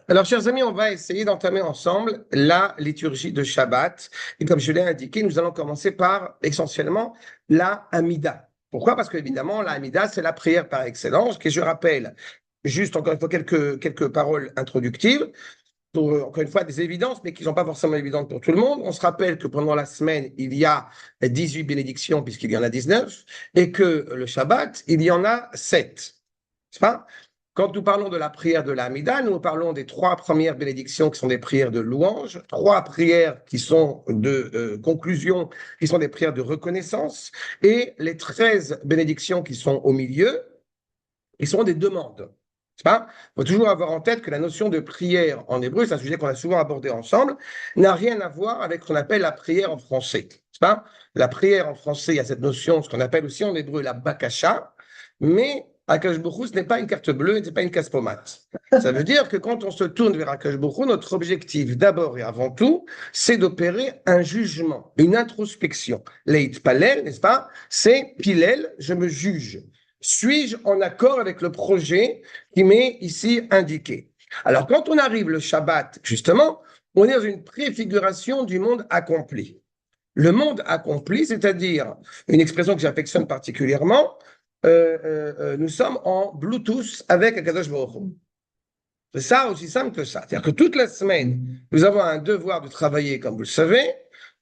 Alors, chers amis, on va essayer d'entamer ensemble la liturgie de Shabbat. Et comme je l'ai indiqué, nous allons commencer par essentiellement la Hamida. Pourquoi? Parce qu'évidemment, la Hamida, c'est la prière par excellence, que je rappelle, juste encore une fois quelques paroles introductives, pour, encore une fois, des évidences, mais qui ne sont pas forcément évidentes pour tout le monde. On se rappelle que pendant la semaine, il y a 18 bénédictions, puisqu'il y en a 19, et que le Shabbat, il y en a 7. C'est pas? Quand nous parlons de la prière de l'Amida, nous parlons des trois premières bénédictions qui sont des prières de louange, trois prières qui sont de conclusion, qui sont des prières de reconnaissance, et les 13 bénédictions qui sont au milieu, qui sont des demandes. Il faut toujours avoir en tête que la notion de prière en hébreu, c'est un sujet qu'on a souvent abordé ensemble, n'a rien à voir avec ce qu'on appelle la prière en français. Pas? La prière en français, il y a cette notion, ce qu'on appelle aussi en hébreu la bakasha, mais Akash Borou, ce n'est pas une carte bleue, ce n'est pas une casse-pommade. Ça veut dire que quand on se tourne vers Akash Borou, notre objectif d'abord et avant tout, c'est d'opérer un jugement, une introspection. Leit palel, n'est-ce pas? C'est pilel, je me juge. Suis-je en accord avec le projet qui m'est ici indiqué? Alors, quand on arrive le Shabbat, justement, on est dans une préfiguration du monde accompli. Le monde accompli, c'est-à-dire une expression que j'affectionne particulièrement, nous sommes en Bluetooth avec Akadosh Baruch Hu. C'est ça aussi simple que ça. C'est-à-dire que toute la semaine, nous avons un devoir de travailler, comme vous le savez,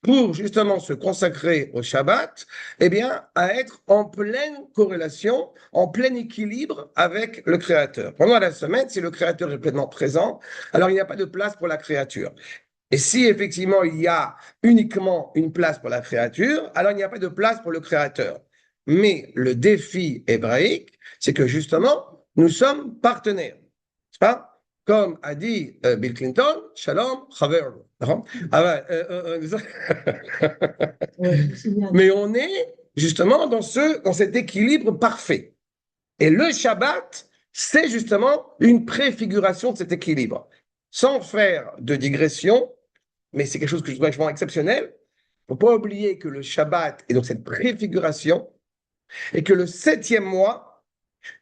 pour justement se consacrer au Shabbat, eh bien, à être en pleine corrélation, en plein équilibre avec le Créateur. Pendant la semaine, si le Créateur est pleinement présent, alors il n'y a pas de place pour la créature. Et si effectivement il y a uniquement une place pour la créature, alors il n'y a pas de place pour le Créateur. Mais le défi hébraïque, c'est que justement, nous sommes partenaires. C'est pas? Comme a dit Bill Clinton, Shalom, Chaver. Mais on est justement dans cet équilibre parfait. Et le Shabbat, c'est justement une préfiguration de cet équilibre. Sans faire de digression, mais c'est quelque chose que je trouve vraiment exceptionnel, il ne faut pas oublier que le Shabbat est donc cette préfiguration et que le septième mois,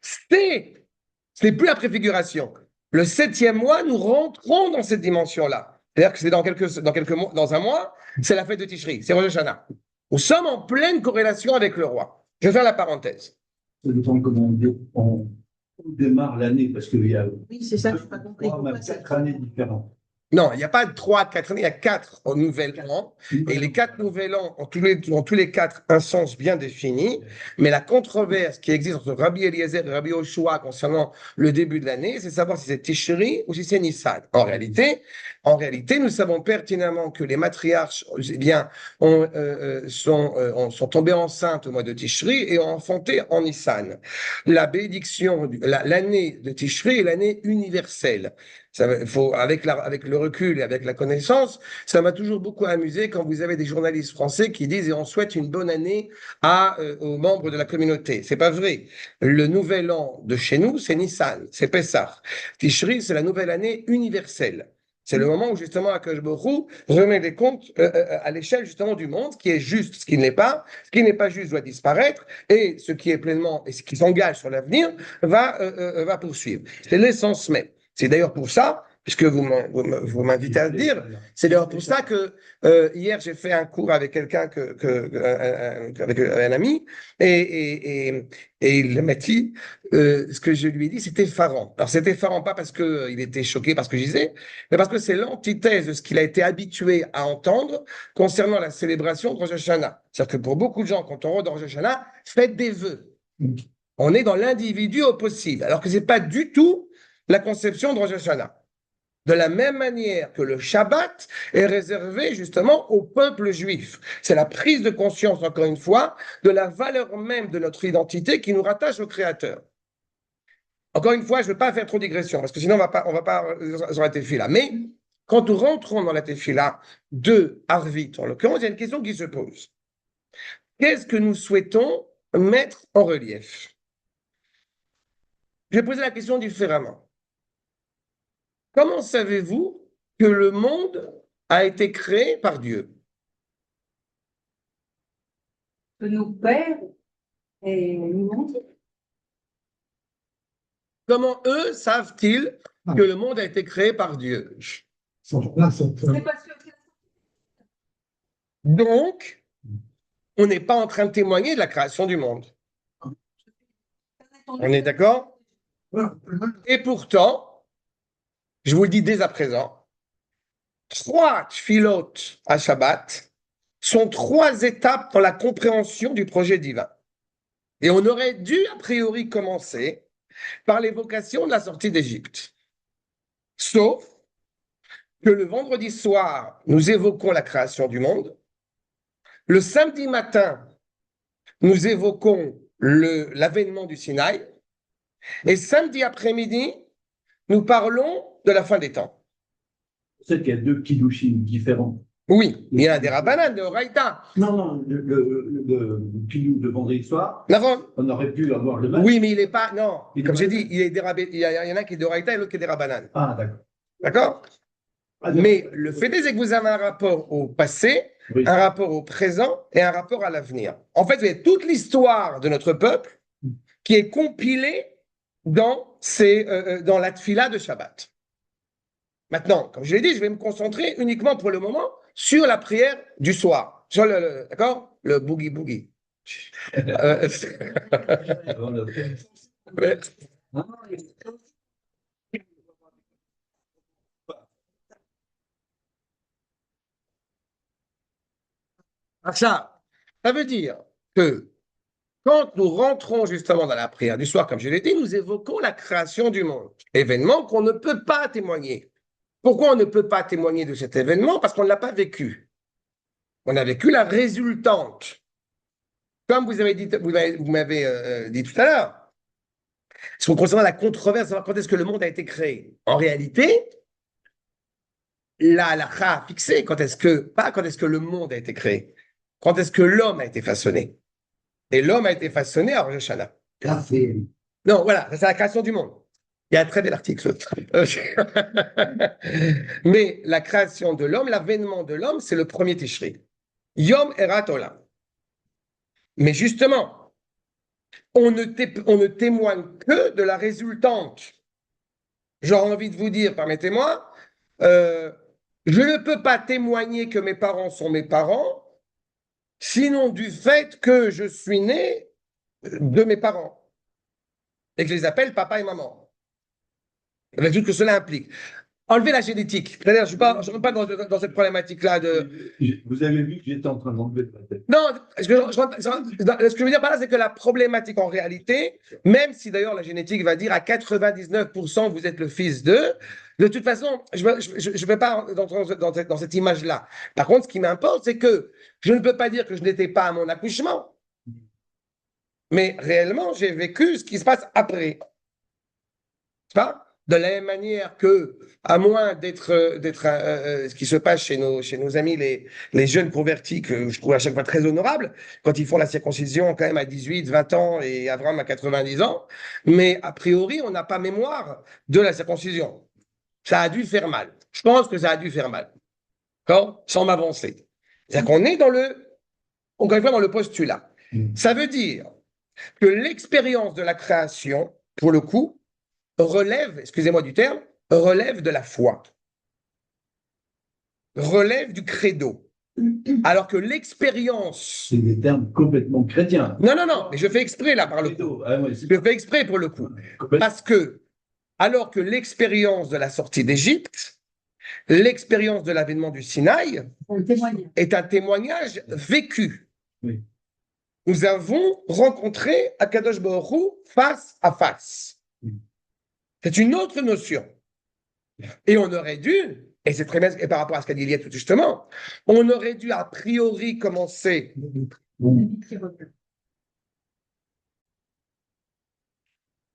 c'est, ce n'est plus la préfiguration. Le septième mois, nous rentrons dans cette dimension-là. C'est-à-dire que c'est dans mois, dans un mois, c'est la fête de Tishri, c'est Rosh Hashanah. Nous sommes en pleine corrélation avec le roi. Je vais faire la parenthèse. Ça dépend comment on démarre l'année, parce qu'il y a Oui, c'est ça, je n'ai pas compris. même 4 années différentes. Non, il n'y a pas 3, 4 années, il y a 4 au nouvel an. Et les 4 nouvel an ont tous les 4 un sens bien défini. Mais la controverse qui existe entre Rabbi Eliezer et Rabbi Yoshua concernant le début de l'année, c'est savoir si c'est Tishri ou si c'est Nissan. En réalité, nous savons pertinemment que les matriarches eh bien, sont tombées enceintes au mois de Tishri et ont enfanté en Nissan. La bénédiction, l'année de Tishri est l'année universelle. Avec le recul et avec la connaissance, ça m'a toujours beaucoup amusé quand vous avez des journalistes français qui disent et on souhaite une bonne année aux membres de la communauté. C'est pas vrai. Le nouvel an de chez nous, c'est Nissan, c'est Pessah. Tishri, c'est la nouvelle année universelle. C'est le moment où justement Akash Borou remet les comptes à l'échelle justement du monde, ce qui est juste, ce qui n'est pas. Ce qui n'est pas juste doit disparaître et ce qui est pleinement et ce qui s'engage sur l'avenir va poursuivre. C'est l'essence même. C'est d'ailleurs pour ça, puisque vous m'invitez à le dire, c'est d'ailleurs pour ça que hier j'ai fait un cours avec quelqu'un, avec un ami, et il m'a dit, ce que je lui ai dit, c'était effarant. Alors c'était effarant pas parce qu'il était choqué par ce que je disais, mais parce que c'est l'antithèse de ce qu'il a été habitué à entendre concernant la célébration de Rosh Hashanah. C'est-à-dire que pour beaucoup de gens, quand on rentre dans Rosh Hashanah, faites des vœux. On est dans l'individu au possible, alors que c'est pas du tout la conception de Rosh Hashanah. De la même manière que le Shabbat est réservé justement au peuple juif. C'est la prise de conscience, encore une fois, de la valeur même de notre identité qui nous rattache au Créateur. Encore une fois, je ne veux pas faire trop de digression, parce que sinon on va pas sur la tefila. Mais quand nous rentrons dans la tefila de Arvit, en l'occurrence, il y a une question qui se pose. Qu'est-ce que nous souhaitons mettre en relief? Je vais poser la question différemment. Comment savez-vous que le monde a été créé par Dieu? Que nos pères nous ont dit. Comment eux savent-ils que le monde a été créé par Dieu. C'est parce que Donc, on n'est pas en train de témoigner de la création du monde. On est d'accord? Et pourtant, je vous le dis dès à présent, 3 tfilotes à Shabbat sont 3 étapes dans la compréhension du projet divin. Et on aurait dû, a priori, commencer par l'évocation de la sortie d'Égypte. Sauf que le vendredi soir, nous évoquons la création du monde. Le samedi matin, nous évoquons l'avènement du Sinaï. Et samedi après-midi, nous parlons de la fin des temps. C'est qu'il y a 2 kiddushim différents. Oui, il y a des rabbanan, de Oraïta. Non, le kiddush de vendredi soir, D'accord. on aurait pu avoir le même. Oui, mais il n'est pas. Non, Il est comme pas j'ai le dit, il y en a qui est de Oraïta et l'autre qui est des rabbanan. Ah, d'accord. D'accord. Ah, Mais le fait est que vous avez un rapport au passé, oui. un rapport au présent et un rapport à l'avenir. En fait, vous avez toute l'histoire de notre peuple qui est compilée dans la tfila de Shabbat. Maintenant, comme je l'ai dit, je vais me concentrer uniquement pour le moment sur la prière du soir. Sur d'accord? Le boogie-boogie. Ça veut dire que quand nous rentrons justement dans la prière du soir, comme je l'ai dit, nous évoquons la création du monde, événement qu'on ne peut pas témoigner. Pourquoi on ne peut pas témoigner de cet événement? Parce qu'on ne l'a pas vécu. On a vécu la résultante. Comme vous m'avez dit tout à l'heure, concernant la controverse, savoir quand est-ce que le monde a été créé. En réalité, la halakha a fixé pas quand est-ce que le monde a été créé, quand est-ce que l'homme a été façonné. Et l'homme a été façonné à Rosh Hashanah. Non, voilà, c'est la création du monde. Il y a un très bel article. Mais la création de l'homme, l'avènement de l'homme, c'est le premier Tishri. Yom Erat Olam. Mais justement, on ne témoigne que de la résultante. J'aurais envie de vous dire, permettez-moi, je ne peux pas témoigner que mes parents sont mes parents, sinon du fait que je suis né de mes parents et que je les appelle papa et maman. Avec tout ce que cela implique. Enlever la génétique. C'est-à-dire, je ne rentre pas dans cette problématique-là de... Vous avez vu que j'étais en train d'enlever de ma tête. Non, ce que je veux dire par là, c'est que la problématique en réalité, même si d'ailleurs la génétique va dire à 99% vous êtes le fils d'eux, de toute façon, je ne vais pas dans cette image-là. Par contre, ce qui m'importe, c'est que je ne peux pas dire que je n'étais pas à mon accouchement. Mais réellement, j'ai vécu ce qui se passe après. C'est pas? De la même manière que, à moins d'être ce qui se passe chez nos amis, les jeunes convertis, que je trouve à chaque fois très honorables, quand ils font la circoncision quand même à 18, 20 ans et Abraham à 90 ans, mais a priori, on n'a pas mémoire de la circoncision. Ça a dû faire mal. Je pense que ça a dû faire mal. D'accord? Sans m'avancer. C'est-à-dire qu'on est encore une fois, dans le postulat. Ça veut dire que l'expérience de la création, pour le coup, relève, excusez-moi du terme, relève de la foi, relève du credo. Alors que l'expérience... C'est des termes complètement chrétiens. Non, mais je fais exprès là par le coup. Je fais exprès pour le coup. Parce que, alors que l'expérience de la sortie d'Égypte, l'expérience de l'avènement du Sinaï est un témoignage vécu. Oui. Nous avons rencontré Akadosh Baruch Hu face à face. C'est une autre notion. Et on aurait dû, et c'est très bien, et par rapport à ce qu'a dit Liette tout justement, on aurait dû a priori commencer.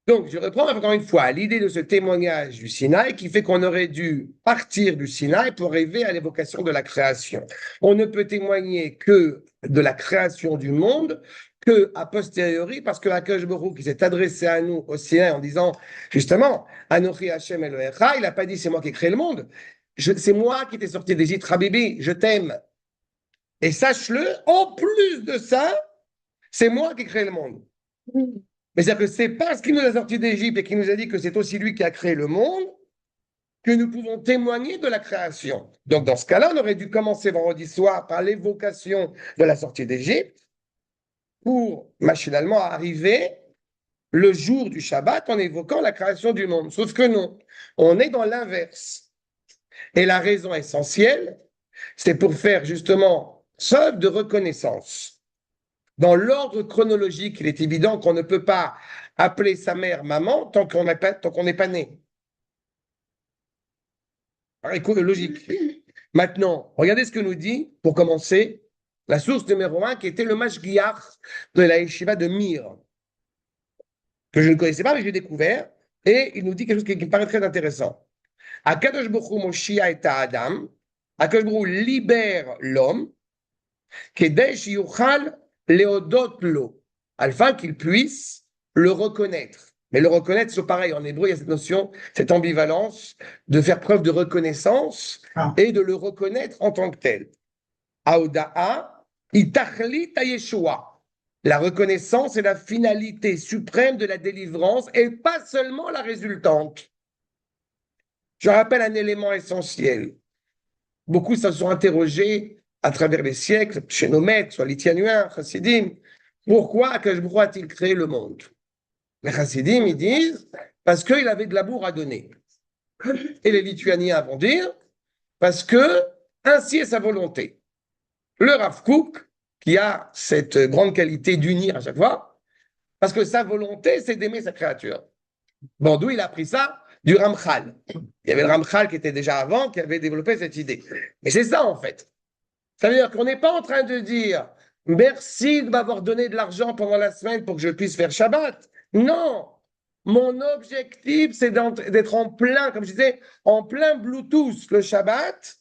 Donc, je reprends encore une fois l'idée de ce témoignage du Sinaï qui fait qu'on aurait dû partir du Sinaï pour arriver à l'évocation de la création. On ne peut témoigner que de la création du monde que a posteriori, parce que Akadosh Baruch Hu qui s'est adressé à nous au Sinaï en disant justement Anochi Hashem Elohecha, il n'a pas dit c'est moi qui ai créé le monde, c'est moi qui t'ai sorti d'Égypte, Habibi, je t'aime. Et sache-le, en plus de ça, c'est moi qui ai créé le monde. Mais c'est-à-dire que c'est parce qu'il nous a sortis d'Égypte et qu'il nous a dit que c'est aussi lui qui a créé le monde que nous pouvons témoigner de la création. Donc, dans ce cas-là, on aurait dû commencer vendredi soir par l'évocation de la sortie d'Égypte pour machinalement arriver le jour du Shabbat en évoquant la création du monde. Sauf que non, on est dans l'inverse. Et la raison essentielle, c'est pour faire justement preuve de reconnaissance. Dans l'ordre chronologique, il est évident qu'on ne peut pas appeler sa mère maman tant qu'on n'est pas né. Logique. Maintenant, regardez ce que nous dit, pour commencer, la source numéro 1, qui était le Mashgiach de la Yeshiva de Mir, que je ne connaissais pas, mais j'ai découvert, et il nous dit quelque chose qui me paraît très intéressant. Akadosh Baruch Hu Moshia et Adam, Akadosh Baruch Hu libère l'homme, Kedesh Yuchal Leodot Lo, afin qu'il puisse le reconnaître. Mais le reconnaître, c'est pareil. En hébreu, il y a cette notion, cette ambivalence de faire preuve de reconnaissance et de le reconnaître en tant que tel. Aoda'a, itachlit Yeshua. La reconnaissance est la finalité suprême de la délivrance et pas seulement la résultante. Je rappelle un élément essentiel. Beaucoup se sont interrogés à travers les siècles, chez nos maîtres, soit Litianuens, Chassidim, pourquoi Akadosh Baruch Hu a-t-il créé le monde? Les Chassidim, ils disent, parce qu'il avait de l'amour à donner. Et les Lituaniens vont dire, parce que ainsi est sa volonté. Le Rav Kook, qui a cette grande qualité d'unir à chaque fois, parce que sa volonté, c'est d'aimer sa créature. Bon, d'où il a pris ça? Du Ramchal. Il y avait le Ramchal qui était déjà avant, qui avait développé cette idée. Mais c'est ça, en fait. Ça veut dire qu'on n'est pas en train de dire, merci de m'avoir donné de l'argent pendant la semaine pour que je puisse faire Shabbat. Non, mon objectif, c'est d'être en plein, comme je disais, en plein Bluetooth le Shabbat.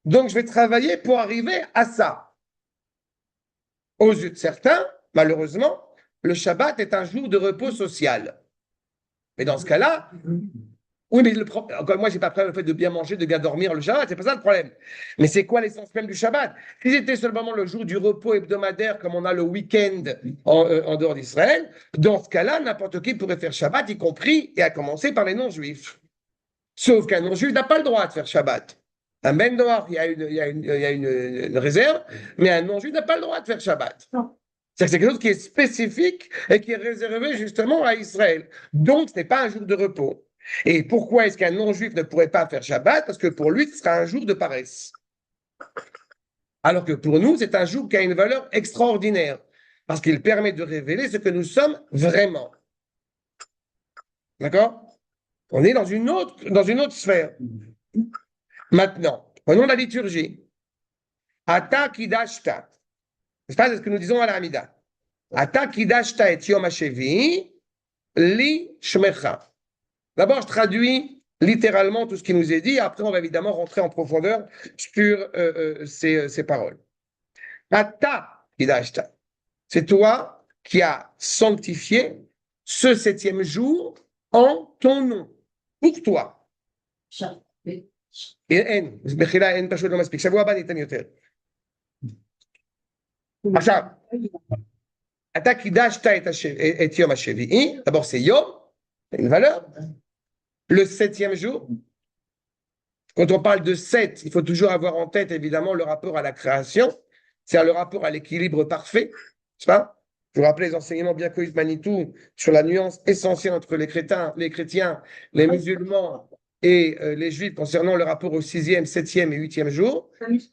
Donc, je vais travailler pour arriver à ça. Aux yeux de certains, malheureusement, le Shabbat est un jour de repos social. Mais dans ce cas-là, oui, mais encore moi, je n'ai pas prêt le fait de bien manger, de bien dormir le Shabbat, c'est pas ça le problème. Mais c'est quoi l'essence même du Shabbat? Si c'était seulement le jour du repos hebdomadaire, comme on a le week-end en dehors d'Israël, dans ce cas-là, n'importe qui pourrait faire Shabbat, y compris, et à commencer par les non-juifs. Sauf qu'un non-juif n'a pas le droit de faire Shabbat. Un ben noir, il y a une réserve, mais un non-juif n'a pas le droit de faire Shabbat. C'est quelque chose qui est spécifique et qui est réservé justement à Israël. Donc, ce n'est pas un jour de repos. Et pourquoi est-ce qu'un non-juif ne pourrait pas faire Shabbat? Parce que pour lui, ce sera un jour de paresse. Alors que pour nous, c'est un jour qui a une valeur extraordinaire. Parce qu'il permet de révéler ce que nous sommes vraiment. D'accord? On est dans une autre sphère. Maintenant, prenons la liturgie. Ata kidashta. C'est ce que nous disons à la Hamida. Ata kidashta et yom hashevi li shmecha. D'abord, je traduis littéralement tout ce qui nous est dit. Après, on va évidemment rentrer en profondeur sur ces paroles. Ata kidashta. C'est toi qui as sanctifié ce 7e jour en ton nom. Pour toi. אין, מחילה אין פשוט לא מספיק, שבוע הבא ניתן יותר. עכשיו, אתה קידשת את יום השביעי, d'abord c'est yom, c'est une valeur, le 7e jour. Quand on parle de 7, il faut toujours avoir en tête évidemment le rapport à la création, c'est-à-dire le rapport à l'équilibre parfait, n'est-ce pas? Je vous rappelle les enseignements bien connus de Manitou sur la nuance essentielle entre les chrétiens, les musulmans et les juifs concernant le rapport au 6e, 7e et 8e jour,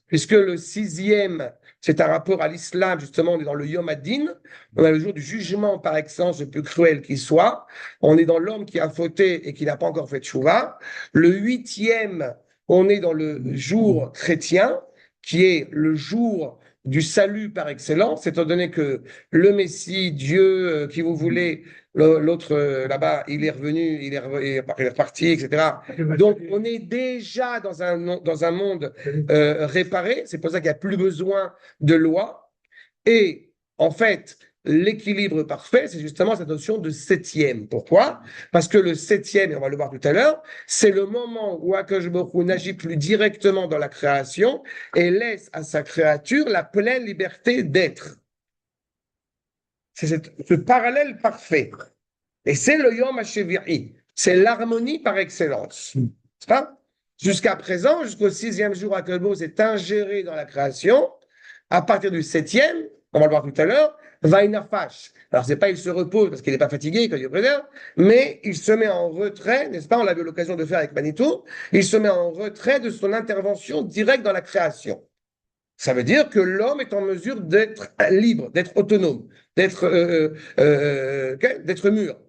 puisque le 6e, c'est un rapport à l'islam, justement, on est dans le Yom Adin, on a le jour du jugement par excellence le plus cruel qui soit, on est dans l'homme qui a fauté et qui n'a pas encore fait de Tchouva. Le 8e, on est dans le jour chrétien, qui est le jour du salut par excellence, étant donné que le Messie, Dieu, qui vous voulez, l'autre là-bas, il est revenu, il est reparti, etc. Donc, on est déjà dans un monde réparé, c'est pour ça qu'il n'y a plus besoin de loi. Et en fait, l'équilibre parfait, c'est justement cette notion de 7e. Pourquoi? Parce que le 7e, et on va le voir tout à l'heure, c'est le moment où Akadosh Baruch Hu n'agit plus directement dans la création et laisse à sa créature la pleine liberté d'être. C'est ce parallèle parfait. Et c'est le Yom HaShevi'i. C'est l'harmonie par excellence. C'est pas? Jusqu'à présent, jusqu'au 6e jour, Akadosh est ingéré dans la création. À partir du 7e, on va le voir tout à l'heure, Vainafash. Alors, c'est pas il se repose parce qu'il n'est pas fatigué, quand Dieu préserve, mais il se met en retrait, n'est-ce pas? On l'avait eu l'occasion de faire avec Manitou. Il se met en retrait de son intervention directe dans la création. Ça veut dire que l'homme est en mesure d'être libre, d'être autonome, d'être mûr.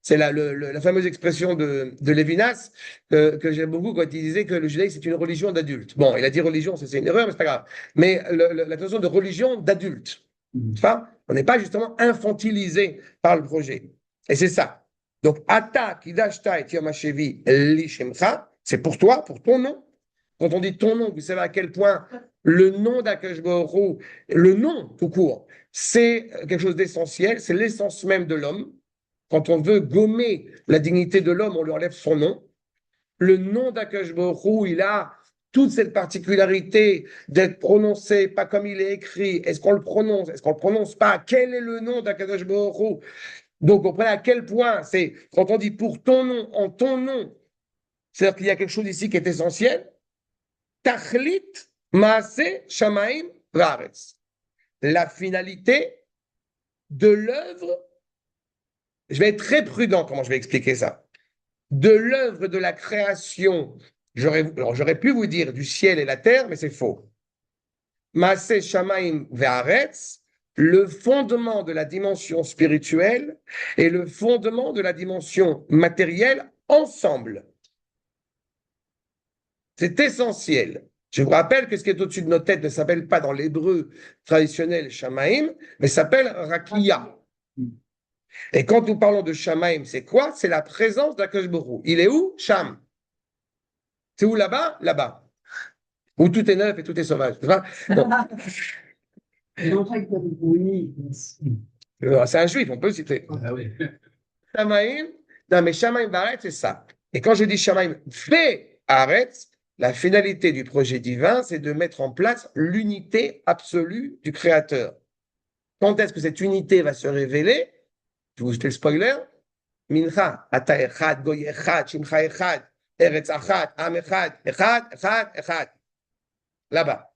C'est la fameuse expression de Lévinas que j'aime beaucoup quand il disait que le judaïsme c'est une religion d'adulte. Bon, il a dit religion, c'est une erreur, mais c'est pas grave. Mais la notion de religion d'adulte, on n'est pas justement infantilisé par le projet. Et c'est ça. Donc, Ata kidashta et yom hashevi li shemcha, c'est pour toi, pour ton nom. Quand on dit ton nom, vous savez à quel point le nom d'Akadosh Baruch Hu, le nom tout court, c'est quelque chose d'essentiel, c'est l'essence même de l'homme. Quand on veut gommer la dignité de l'homme, on lui enlève son nom. Le nom d'Akadosh Baruch Hu, il a toute cette particularité d'être prononcé pas comme il est écrit. Est-ce qu'on le prononce? Est-ce qu'on le prononce pas? Quel est le nom d'Akadosh Baruch Hu? Donc, vous comprenez à quel point c'est, quand on dit pour ton nom, en ton nom, c'est-à-dire qu'il y a quelque chose ici qui est essentiel. Tachlit maase shamaim vaaretz. La finalité de l'œuvre, je vais être très prudent comment je vais expliquer ça, de l'œuvre de la création, j'aurais pu vous dire du ciel et la terre, mais c'est faux. Maase shamaim vaaretz, le fondement de la dimension spirituelle et le fondement de la dimension matérielle ensemble. C'est essentiel. Je vous rappelle que ce qui est au-dessus de nos têtes ne s'appelle pas dans l'hébreu traditionnel Shamaim, mais s'appelle Rakia. Et quand nous parlons de Shamaim, c'est quoi? C'est la présence d'Akadosh Baruch Hu. Il est où? Sham. C'est où là-bas? Là-bas. Où tout est neuf et tout est sauvage. C'est un juif, on peut le citer. Ah oui. Shamaim, non mais Shamaim Baret, c'est ça. Et quand je dis Shamaim Ve'aret, la finalité du projet divin, c'est de mettre en place l'unité absolue du Créateur. Quand est-ce que cette unité va se révéler? Je vous fais le spoiler. Mincha, Ata Echad, Goy Echad, Shimcha Echad, Eretz Echad, Am Echad, Echad, Echad, Echad. Là-bas.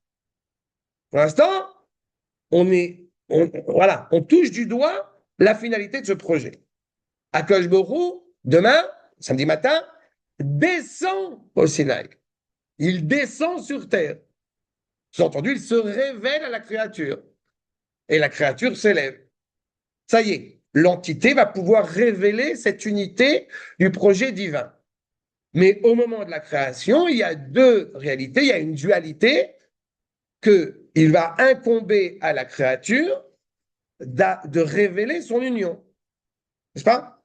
Pour l'instant, voilà, on touche du doigt la finalité de ce projet. Akadosh Baruch Hu, demain, samedi matin, descend au Sinaï. Il descend sur terre. Sous-entendu, il se révèle à la créature. Et la créature s'élève. Ça y est, l'entité va pouvoir révéler cette unité du projet divin. Mais au moment de la création, il y a deux réalités, il y a une dualité qu'il va incomber à la créature de révéler son union. N'est-ce pas?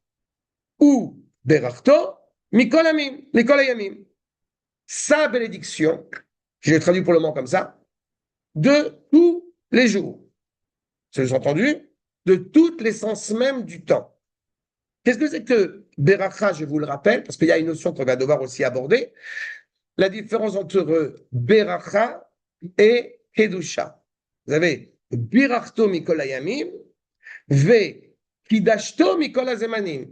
Ou Berachto, Mikol Ayamim. Sa bénédiction, je l'ai traduit pour le moment comme ça, de tous les jours. C'est entendu? De toute l'essence même du temps. Qu'est-ce que c'est que Beracha, je vous le rappelle, parce qu'il y a une notion qu'on va devoir aussi aborder, la différence entre Beracha et Kedusha. Vous avez Birachto Mikol Ayamim, Ve Kidashto Mikol Azemanim.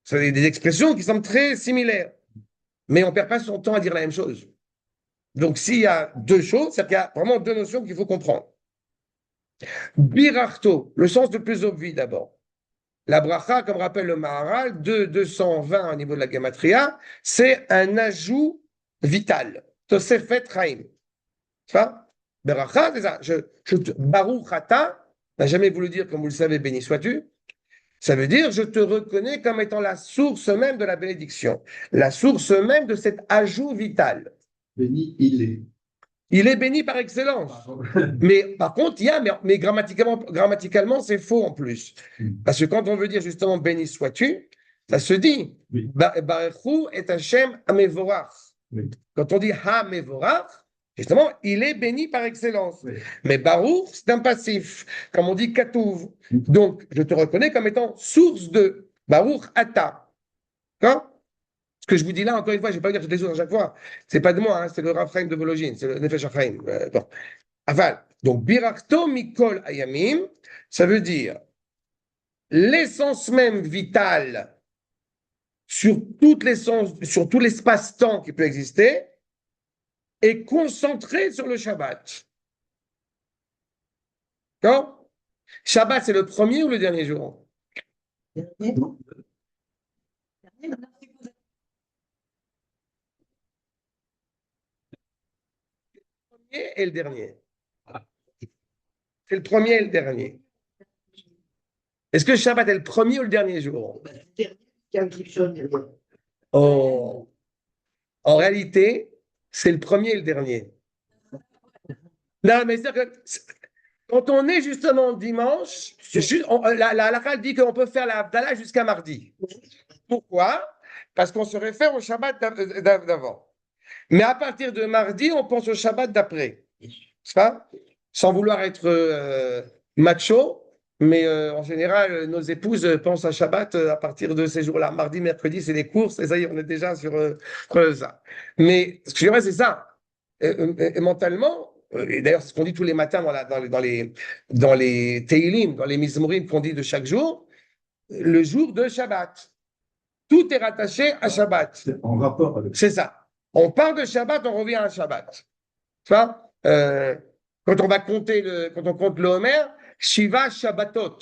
C'est des expressions qui semblent très similaires. Mais on ne perd pas son temps à dire la même chose. Donc, s'il y a deux choses, c'est qu'il y a vraiment deux notions qu'il faut comprendre. Birachto, le sens le plus obvi d'abord. La bracha, comme rappelle le Maharal, 220 au niveau de la Gematria, c'est un ajout vital. Tosefet Chaim. Ça, Beracha, c'est ça. Baruch Ata, n'a jamais voulu dire, comme vous le savez, béni sois-tu. Ça veut dire, je te reconnais comme étant la source même de la bénédiction, la source même de cet ajout vital. Béni, il est. Il est béni par excellence. Mais par contre, mais grammaticalement, c'est faux en plus. Parce que quand on veut dire justement béni sois-tu, ça se dit Baruchu et Hashem Hamevorach. Quand on dit Hamevorach, justement, il est béni par excellence. Oui. Mais Baruch, c'est un passif, comme on dit Katouv. Donc, je te reconnais comme étant source de Baruch Ata. D'accord? Ce que je vous dis là, encore une fois, je ne vais pas dire toutes les choses à chaque fois. Ce n'est pas de moi, hein, c'est le Rav Chaim de Vologine, c'est le Nefesh HaChaim. Bon. Aval. Donc, Birachto Mikol Ayamim, ça veut dire l'essence même vitale sur toutes les sens, sur tout l'espace-temps qui peut exister et concentré sur le Shabbat. D'accord? Shabbat, c'est le premier ou le dernier jour? Premier et le dernier. C'est le premier et le dernier. Est-ce que Shabbat est le premier ou le dernier jour? Oh. En réalité, c'est le premier et le dernier. Non, mais c'est-à-dire que quand on est justement dimanche, la halakha dit qu'on peut faire la Havdalah jusqu'à mardi. Pourquoi? Parce qu'on se réfère au Shabbat d'avant. Mais à partir de mardi, on pense au Shabbat d'après. C'est pas? Sans vouloir être macho, mais en général, nos épouses pensent à Shabbat à partir de ces jours-là. Mardi, mercredi, c'est les courses, et ça y est, on est déjà sur ça. Mais ce que je dirais, c'est ça. Mentalement, et d'ailleurs, c'est ce qu'on dit tous les matins dans les Teilim, dans les Mizmorim qu'on dit de chaque jour, le jour de Shabbat. Tout est rattaché à Shabbat. C'est en rapport avec. C'est ça. On part de Shabbat, on revient à Shabbat. Tu vois, quand on va compter quand on compte le Homer, Shiva Shabbatot.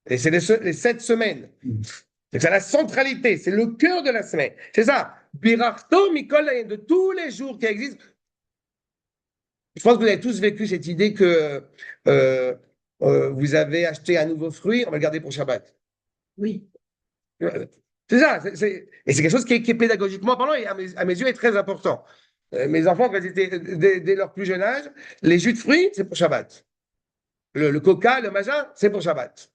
Et c'est les 7 semaines. C'est la centralité, c'est le cœur de la semaine. C'est ça. Birachto Mikol, de tous les jours qui existent. Je pense que vous avez tous vécu cette idée que vous avez acheté un nouveau fruit, on va le garder pour Shabbat. Oui. C'est ça. Et c'est quelque chose qui est pédagogiquement parlant et à mes yeux est très important. Mes enfants, quand ils étaient dès leur plus jeune âge, les jus de fruits, c'est pour Shabbat. Le coca, le machin, c'est pour Shabbat.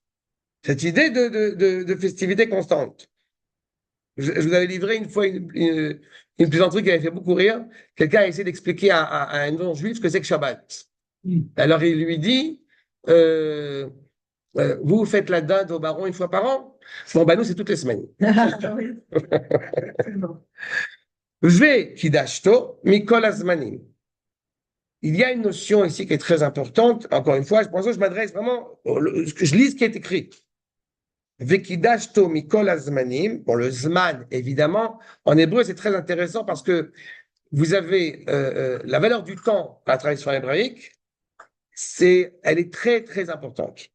Cette idée de festivité constante. Je vous avais livré une fois une plaisanterie qui avait fait beaucoup rire. Quelqu'un a essayé d'expliquer à un non-juif ce que c'est que Shabbat. Alors il lui dit vous faites la dinde au baron une fois par an? Bon, bah nous, c'est toutes les semaines. Ve kidashto mikol azmanim. Il y a une notion ici qui est très importante. Encore une fois, je pense que je m'adresse vraiment, je lis ce qui est écrit. Vekidashto mikol azmanim. Bon, le zman, évidemment, en hébreu, c'est très intéressant parce que vous avez la valeur du temps à la traduction hébraïque, elle est très, très importante.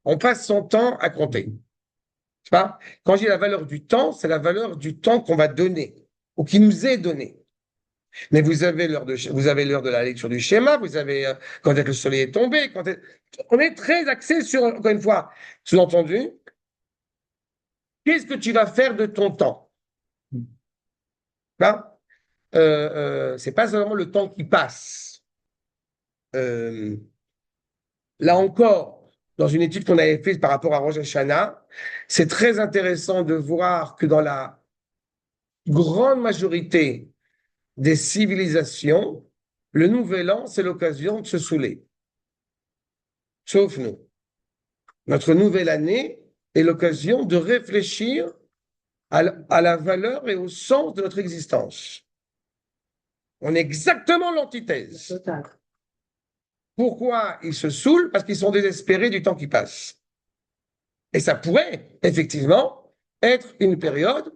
On passe son temps à compter. Pas? Quand je dis la valeur du temps, c'est la valeur du temps qu'on va donner ou qui nous est donné. Mais vous avez l'heure de la lecture du schéma, vous avez quand le soleil est tombé, on est très axé sur, encore une fois, sous-entendu, qu'est-ce que tu vas faire de ton temps? C'est pas seulement le temps qui passe. Là encore, dans une étude qu'on avait faite par rapport à Rosh Hashanah, c'est très intéressant de voir que dans la grande majorité des civilisations, le nouvel an, c'est l'occasion de se saouler. Sauf nous. Notre nouvelle année est l'occasion de réfléchir à la valeur et au sens de notre existence. On est exactement l'antithèse. Pourquoi ils se saoulent? Parce qu'ils sont désespérés du temps qui passe. Et ça pourrait, effectivement, être une période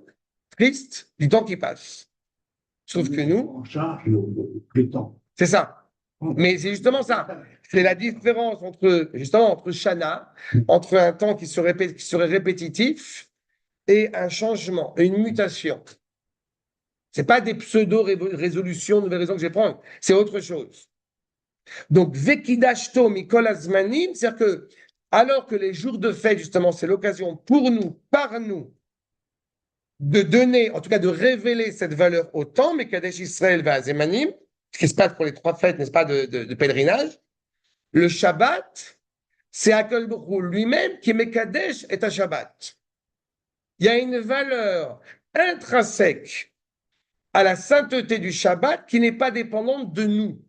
triste du temps qui passe. Sauf que nous... On charge le temps. C'est ça. Mais c'est justement ça. C'est la différence entre Shana, entre un temps qui serait répétitif et un changement, une mutation. C'est pas des pseudo-résolutions, nouvelles raisons que je vais prendre. C'est autre chose. Donc, Vekidashto Mikol Azmanim, c'est-à-dire que, alors que les jours de fête, justement, c'est l'occasion pour nous, par nous, de donner, en tout cas de révéler cette valeur au temps, mais Kadesh Israël va à Zemanim, ce qui se passe pour les 3 fêtes, n'est-ce pas, de pèlerinage. Le Shabbat, c'est Akol Baruch Hu lui-même qui est Mekadesh et à Shabbat. Il y a une valeur intrinsèque à la sainteté du Shabbat qui n'est pas dépendante de nous.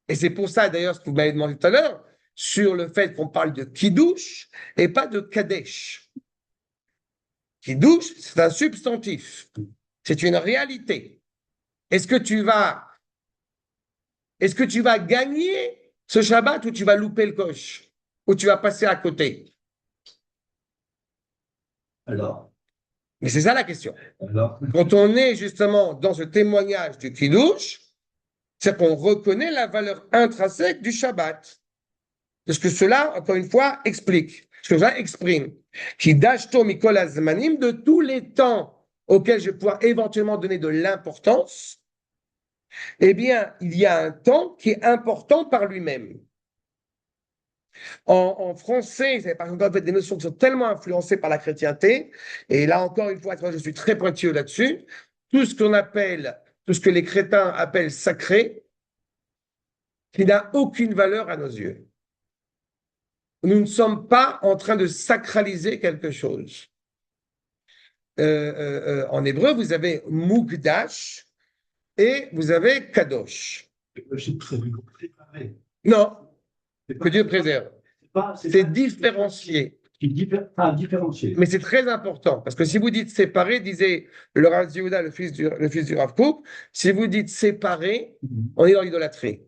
Et c'est pour ça, d'ailleurs, ce que vous m'avez demandé tout à l'heure, sur le fait qu'on parle de Kiddush et pas de Kadesh. Kiddush, c'est un substantif. C'est une réalité. Est-ce que tu vas gagner ce Shabbat ou tu vas louper le coche? Ou tu vas passer à côté? Alors, Mais c'est ça la question. alors, Quand on est justement dans ce témoignage du Kiddush, c'est qu'on reconnaît la valeur intrinsèque du Shabbat. De ce que cela, encore une fois, explique, ce que cela exprime. Qui dashto mikol azmanim, de tous les temps auxquels je vais pouvoir éventuellement donner de l'importance, eh bien, il y a un temps qui est important par lui-même. En français, c'est par exemple en fait, des notions qui sont tellement influencées par la chrétienté, et là encore une fois, je suis très pointilleux là-dessus, tout ce qu'on appelle, tout ce que les crétins appellent sacré, qui n'a aucune valeur à nos yeux. Nous ne sommes pas en train de sacraliser quelque chose. En hébreu, vous avez Mukdash et vous avez Kadosh. j'ai préparé. Non, C'est que Dieu préserve. C'est différencié. Différencié. Mais c'est très important, parce que si vous dites séparé, disait le Rav Yehuda, le fils du Rav Kook, si vous dites séparé, on est dans l'idolâtrie.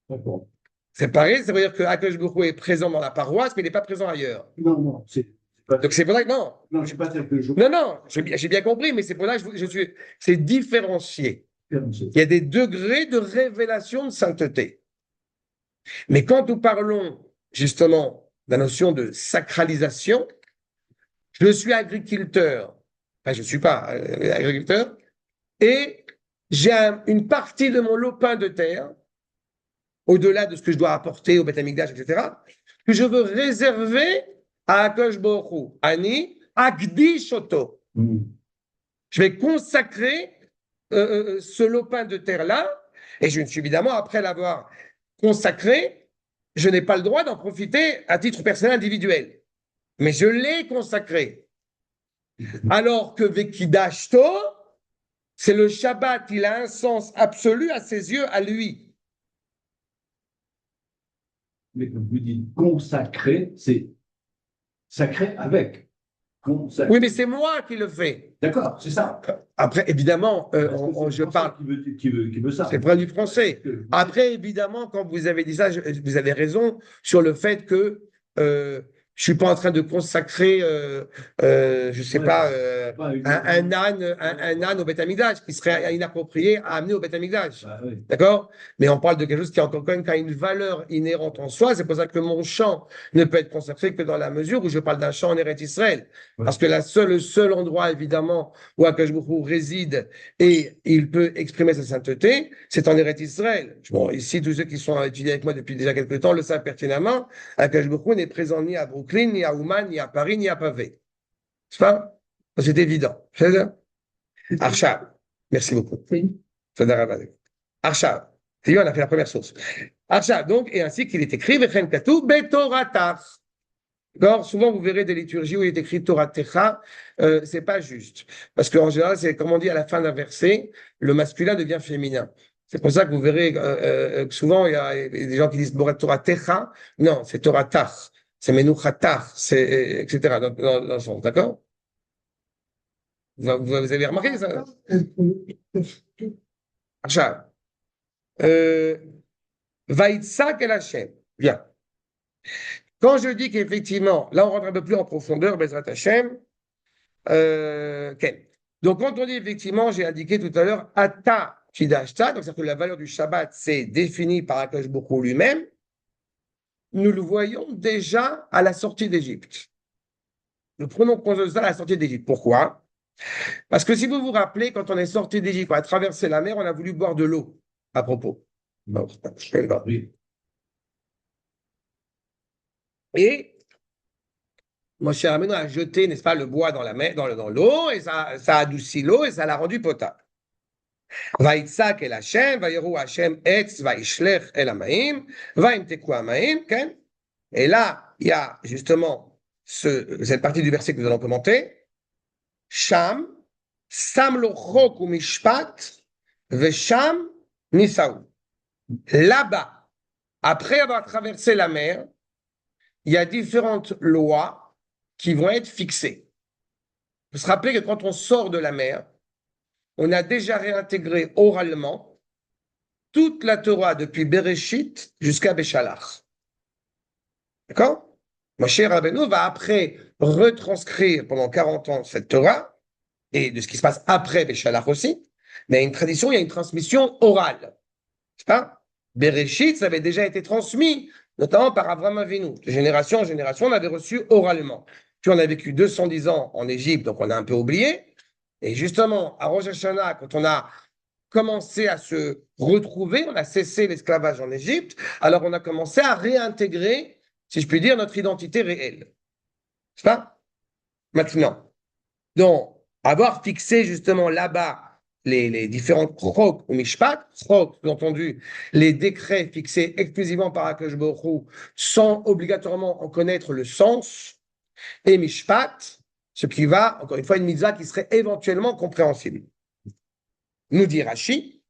D'accord. Séparé, ça veut dire que Akadosh Baruch Hu est présent dans la paroisse, mais il n'est pas présent ailleurs. Non, c'est pas. Donc c'est pour ça que non. Non, c'est pas tel que je. Non, j'ai bien compris, mais c'est pour ça que c'est différencié. Différencié. Il y a des degrés de révélation de sainteté. Mais quand nous parlons justement de la notion de sacralisation, je suis agriculteur, enfin je ne suis pas agriculteur, et j'ai une partie de mon lopin de terre, au-delà de ce que je dois apporter au Beth Amikdash, etc., que je veux réserver à Akadosh Baruch Hu, Ani Akdish Oto. Je vais consacrer ce lopin de terre-là, et je ne suis évidemment, après l'avoir consacré, je n'ai pas le droit d'en profiter à titre personnel individuel. Mais je l'ai consacré. Alors que Vekidashto, c'est le Shabbat, il a un sens absolu à ses yeux, à lui. Mais comme vous dites consacré, c'est sacré avec. Consacré. Oui, mais c'est moi qui le fais. D'accord, c'est ça. Après, évidemment, je parle. Qui veut ça. C'est vrai du français. Après, évidemment, quand vous avez dit ça, vous avez raison sur le fait que je suis pas en train de consacrer, je sais pas, un âne au Beth Amikdash, qui serait inapproprié à amener au Beth Amikdash. Oui. D'accord? Mais on parle de quelque chose qui a encore quand même une valeur inhérente en soi. C'est pour ça que mon chant ne peut être consacré que dans la mesure où je parle d'un chant en Eretz Israël. Ouais. Parce que le seul endroit, évidemment, où Akadosh Baruch Hu réside et il peut exprimer sa sainteté, c'est en Eretz Israël. Bon, ici, tous ceux qui sont étudiés avec moi depuis déjà quelques temps le savent pertinemment. Akadosh Baruch Hu n'est présent ni à Brooklyn, ni à Ouman, ni à Paris, ni à Pavé. C'est pas? C'est évident. Arshab. Merci beaucoup. Arshab. C'est on a fait la première source. Arshab, donc, et ainsi qu'il est écrit, Vechen Katou, Betoratach. D'accord? Souvent, vous verrez des liturgies où il est écrit Torah Techa, c'est pas juste. Parce qu'en général, c'est comme on dit à la fin d'un verset, le masculin devient féminin. C'est pour ça que vous verrez que souvent, il y a des gens qui disent Torah Techa. Non, c'est Torah Tach. C'est Menuchatach, c'est, etc. Dans le sens, d'accord? Vous avez remarqué ça? Arshab. Vaïtsak el Hashem. Bien. Quand je dis qu'effectivement, là on rentre un peu plus en profondeur, Bezrat Hashem, okay. Donc quand on dit effectivement, j'ai indiqué tout à l'heure, Ata Kidashta, donc c'est-à-dire que la valeur du Shabbat, c'est défini par Akadosh Baruch Hu lui-même, nous le voyons déjà à la sortie d'Égypte. Nous prenons conscience de ça à la sortie d'Égypte. Pourquoi? Parce que si vous vous rappelez, quand on est sorti d'Égypte, on a traversé la mer, on a voulu boire de l'eau, à propos. Bon, oui. Et Moshe Rabbeinu a jeté, n'est-ce pas, le bois dans la mer, dans l'eau, et ça a adouci l'eau et ça l'a rendu potable. Vaïtsak el Hashem, vaïrou Hashem etz, vaïshlech el amaim, vaïmteku amaim, ken. Et là, il y a justement cette partie du verset que nous allons commenter. Sham, sam lo chok u mishpat, vesham nisaou. Là-bas, après avoir traversé la mer, il y a différentes lois qui vont être fixées. Il faut se rappeler que quand on sort de la mer, on a déjà réintégré oralement toute la Torah depuis Bereshit jusqu'à Béchalach. D'accord? Moshe Rabbeinu va après retranscrire pendant 40 ans cette Torah, et de ce qui se passe après Béchalach aussi, mais il y a une tradition, il y a une transmission orale. C'est pas Bereshit, ça avait déjà été transmis, notamment par Avraham Avinu. De génération en génération, on avait reçu oralement. Puis on a vécu 210 ans en Égypte, donc on a un peu oublié. Et justement, à Rosh Hashanah, quand on a commencé à se retrouver, on a cessé l'esclavage en Égypte, alors on a commencé à réintégrer, si je puis dire, notre identité réelle. C'est pas maintenant. Donc, avoir fixé justement là-bas les différents chok ou mishpat, chok, sous-entendu, les décrets fixés exclusivement par Akash Baruch Hu, sans obligatoirement en connaître le sens, et mishpat, ce qui va, encore une fois, une mitzvah qui serait éventuellement compréhensible. Nous dit Rashi,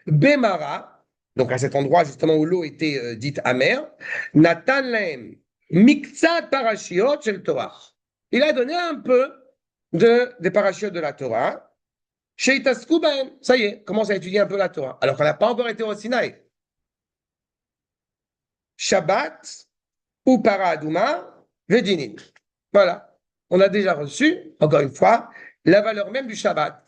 Bemara, donc à cet endroit justement où l'eau était dite amère, Natan lahem miktsat parashiot shel Torah. Il a donné un peu des parashiot de la Torah. Sheitasku bahem, ça y est, commence à étudier un peu la Torah, alors qu'on n'a pas encore été au Sinaï. Shabbat ou Paraduma, Vedinin. Voilà, on a déjà reçu, encore une fois, la valeur même du Shabbat.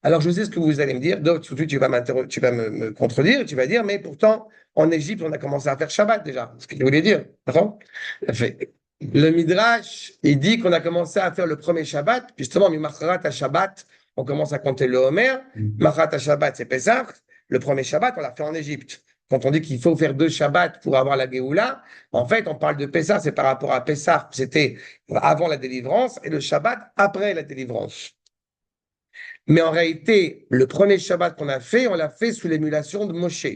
Alors, je sais ce que vous allez me dire. Donc, surtout, tu vas me contredire. Tu vas dire, mais pourtant, en Égypte, on a commencé à faire Shabbat déjà. Ce que je voulais dire. D'accord? Le Midrash, il dit qu'on a commencé à faire le premier Shabbat. Justement, Mimacharat à Shabbat, on commence à compter le Homer. Macharat à Shabbat, c'est Pesach. Le premier Shabbat, on l'a fait en Égypte. Quand on dit qu'il faut faire 2 Shabbats pour avoir la Géoula, en fait, on parle de Pesach, c'est par rapport à Pesach, c'était avant la délivrance, et le Shabbat après la délivrance. Mais en réalité, le premier Shabbat qu'on a fait, on l'a fait sous l'émulation de Moshe.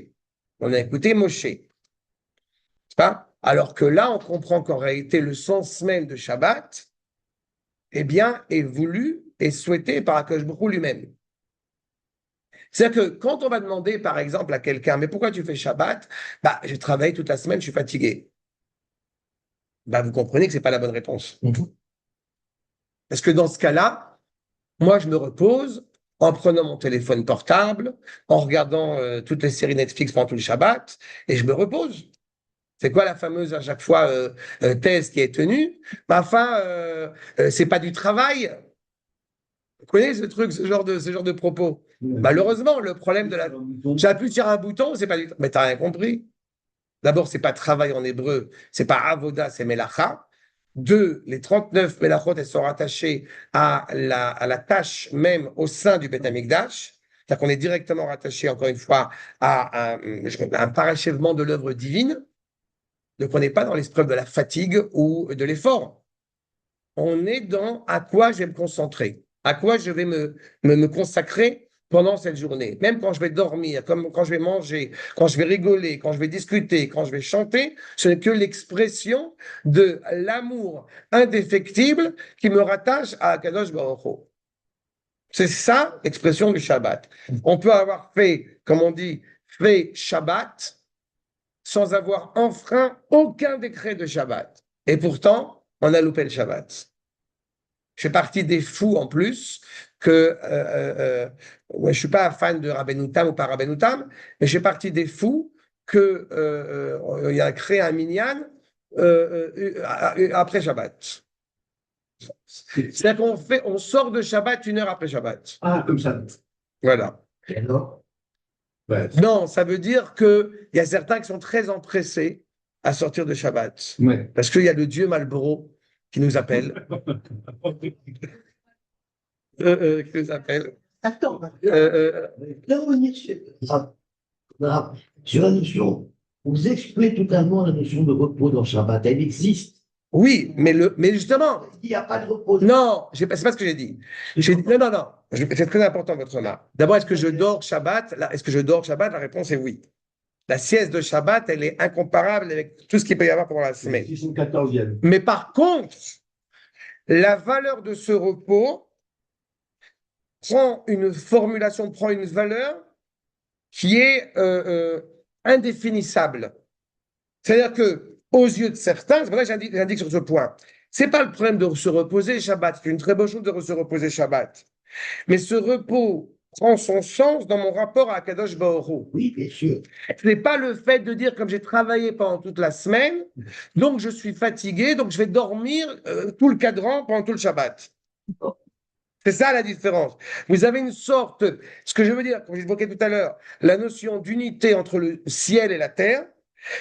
On a écouté Moshe. C'est pas? Alors que là, on comprend qu'en réalité, le sens même de Shabbat, eh bien, est voulu et souhaité par Akash Baruch Hu lui-même. C'est-à-dire que quand on va demander, par exemple, à quelqu'un, mais pourquoi tu fais Shabbat? Bah, j'ai travaillé toute la semaine, je suis fatigué. Bah, vous comprenez que c'est pas la bonne réponse. Parce que dans ce cas-là, moi, je me repose en prenant mon téléphone portable, en regardant toutes les séries Netflix pendant tout le Shabbat, et je me repose. C'est quoi la fameuse, à chaque fois, thèse qui est tenue? Ma fin, c'est pas du travail. Vous connaissez ce truc, ce genre de propos? Malheureusement, le problème de la... J'appuie sur un bouton, c'est pas du... Mais t'as rien compris. D'abord, c'est pas travail en hébreu, c'est pas avoda, c'est melacha. 2, les 39 melachot, elles sont rattachées à la tâche même au sein du Beth Amikdash. C'est-à-dire qu'on est directement rattaché, encore une fois, à un parachèvement de l'œuvre divine. Donc, on n'est pas dans l'épreuve de la fatigue ou de l'effort. On est dans à quoi je vais me concentrer, à quoi je vais me consacrer pendant cette journée. Même quand je vais dormir, comme quand je vais manger, quand je vais rigoler, quand je vais discuter, quand je vais chanter, ce n'est que l'expression de l'amour indéfectible qui me rattache à Kadosh Baruch Hu. C'est ça l'expression du Shabbat. On peut avoir fait, comme on dit, fait Shabbat sans avoir enfreint aucun décret de Shabbat. Et pourtant, on a loupé le Shabbat. Je fais partie des fous en plus que je ne suis pas fan de Rabbeinu Tam ou pas Rabbeinu Tam, mais je fais partie des fous que il a créé un minyan après Shabbat. C'est-à-dire on sort de Shabbat 1 heure après Shabbat. Ah, comme ça. Voilà. Et alors? Ouais. Non, ça veut dire qu'il y a certains qui sont très empressés à sortir de Shabbat. Ouais. Parce qu'il y a le Dieu Malboro qui nous appelle. Qui nous appelle. Attends, là, on est sur la notion. Vous excluez totalement la notion de repos dans Shabbat. Elle existe. Oui, mais justement, Il n'y a pas de repos. non, c'est pas ce que j'ai dit. Non. C'est très important votre remarque. D'abord, est-ce que je dors Shabbat? Est-ce que je dors Shabbat? La réponse est oui. La sieste de Shabbat, elle est incomparable avec tout ce qu'il peut y avoir pendant la semaine. 614e. Mais par contre, la valeur de ce repos prend une formulation, prend une valeur qui est indéfinissable. C'est-à-dire que aux yeux de certains, c'est pour ça que j'indique sur ce point, c'est pas le problème de se reposer Shabbat, c'est une très bonne chose de se reposer Shabbat. Mais ce repos prend son sens dans mon rapport à Akadosh Baruch Hu. Oui, bien sûr. Ce n'est pas le fait de dire comme j'ai travaillé pendant toute la semaine, donc je suis fatigué, donc je vais dormir tout le cadran pendant tout le Shabbat. C'est ça la différence. Vous avez une sorte, ce que je veux dire, comme j'évoquais tout à l'heure, la notion d'unité entre le ciel et la terre.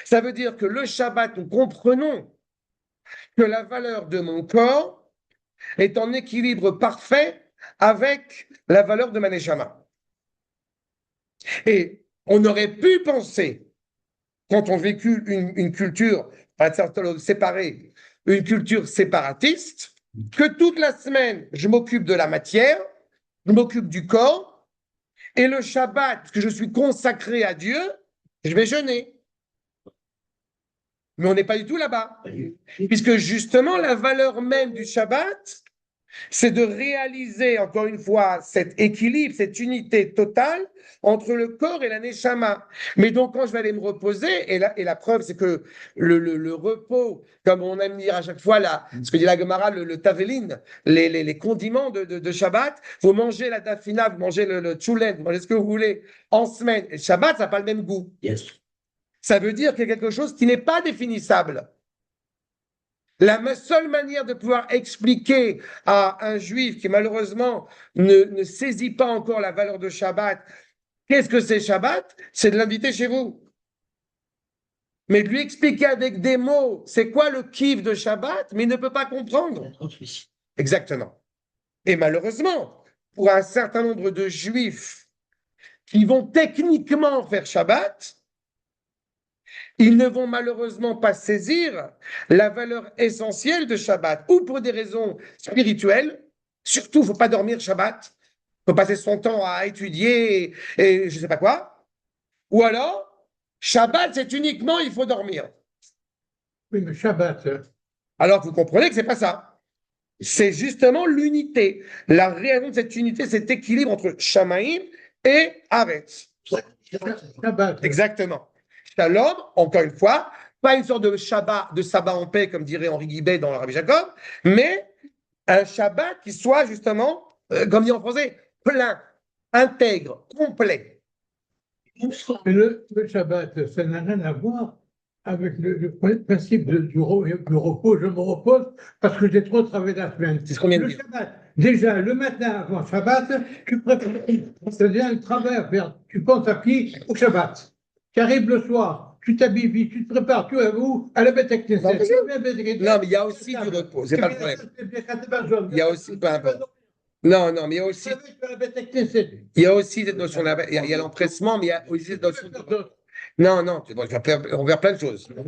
Ça veut dire que le Shabbat, nous comprenons que la valeur de mon corps est en équilibre parfait avec la valeur de ma neshama. Et on aurait pu penser, quand on vécut une culture séparée, une culture séparatiste, que toute la semaine, je m'occupe de la matière, je m'occupe du corps, et le Shabbat, parce que je suis consacré à Dieu, je vais jeûner. Mais on n'est pas du tout là-bas. Puisque justement, la valeur même du Shabbat, c'est de réaliser, encore une fois, cet équilibre, cette unité totale entre le corps et la neshama. Mais donc, quand je vais aller me reposer, et la preuve, c'est que le repos, comme on aime dire à chaque fois, ce que dit la Gemara, le taveline, les condiments de Shabbat, vous mangez la dafina, vous mangez le tchoulen, vous mangez ce que vous voulez en semaine. Et Shabbat, ça n'a pas le même goût. Yes. Ça veut dire qu'il y a quelque chose qui n'est pas définissable. La seule manière de pouvoir expliquer à un juif qui malheureusement ne saisit pas encore la valeur de Shabbat, qu'est-ce que c'est Shabbat? C'est de l'inviter chez vous. Mais de lui expliquer avec des mots, c'est quoi le kiff de Shabbat, mais il ne peut pas comprendre. Exactement. Et malheureusement, pour un certain nombre de juifs qui vont techniquement faire Shabbat, ils ne vont malheureusement pas saisir la valeur essentielle de Shabbat, ou pour des raisons spirituelles, surtout, il ne faut pas dormir Shabbat, il faut passer son temps à étudier et je ne sais pas quoi, ou alors, Shabbat, c'est uniquement, il faut dormir. Oui, mais Shabbat, Alors, vous comprenez que ce n'est pas ça. C'est justement l'unité. La raison de cette unité, cet équilibre entre Shamaïm et Aretz. Shabbat, Exactement. Shalom, encore une fois, pas une sorte de Shabbat, de sabbat en paix, comme dirait Henri Guibet dans le Rabbi Jacob, mais un Shabbat qui soit justement, comme dit en français, plein, intègre, complet. mais le Shabbat, ça n'a rien à voir avec le principe du repos. Je me repose parce que j'ai trop travaillé la semaine. C'est ce qu'on vient de Le dire. Shabbat, déjà, le matin avant Shabbat, tu prépares, c'est-à-dire un travail à faire. Tu penses à qui? Au Shabbat. Tu arrives le soir, tu t'habilles vite, tu te prépares, tu vas où? À la bête à Knesset. Non, mais il y a aussi du repos, c'est pas le problème. Il y a aussi, peu importe. Non, mais il y a aussi, cette notion là, il y a l'empressement, mais il y a aussi cette notion de... Non, tu vas faire plein de choses. Tu vas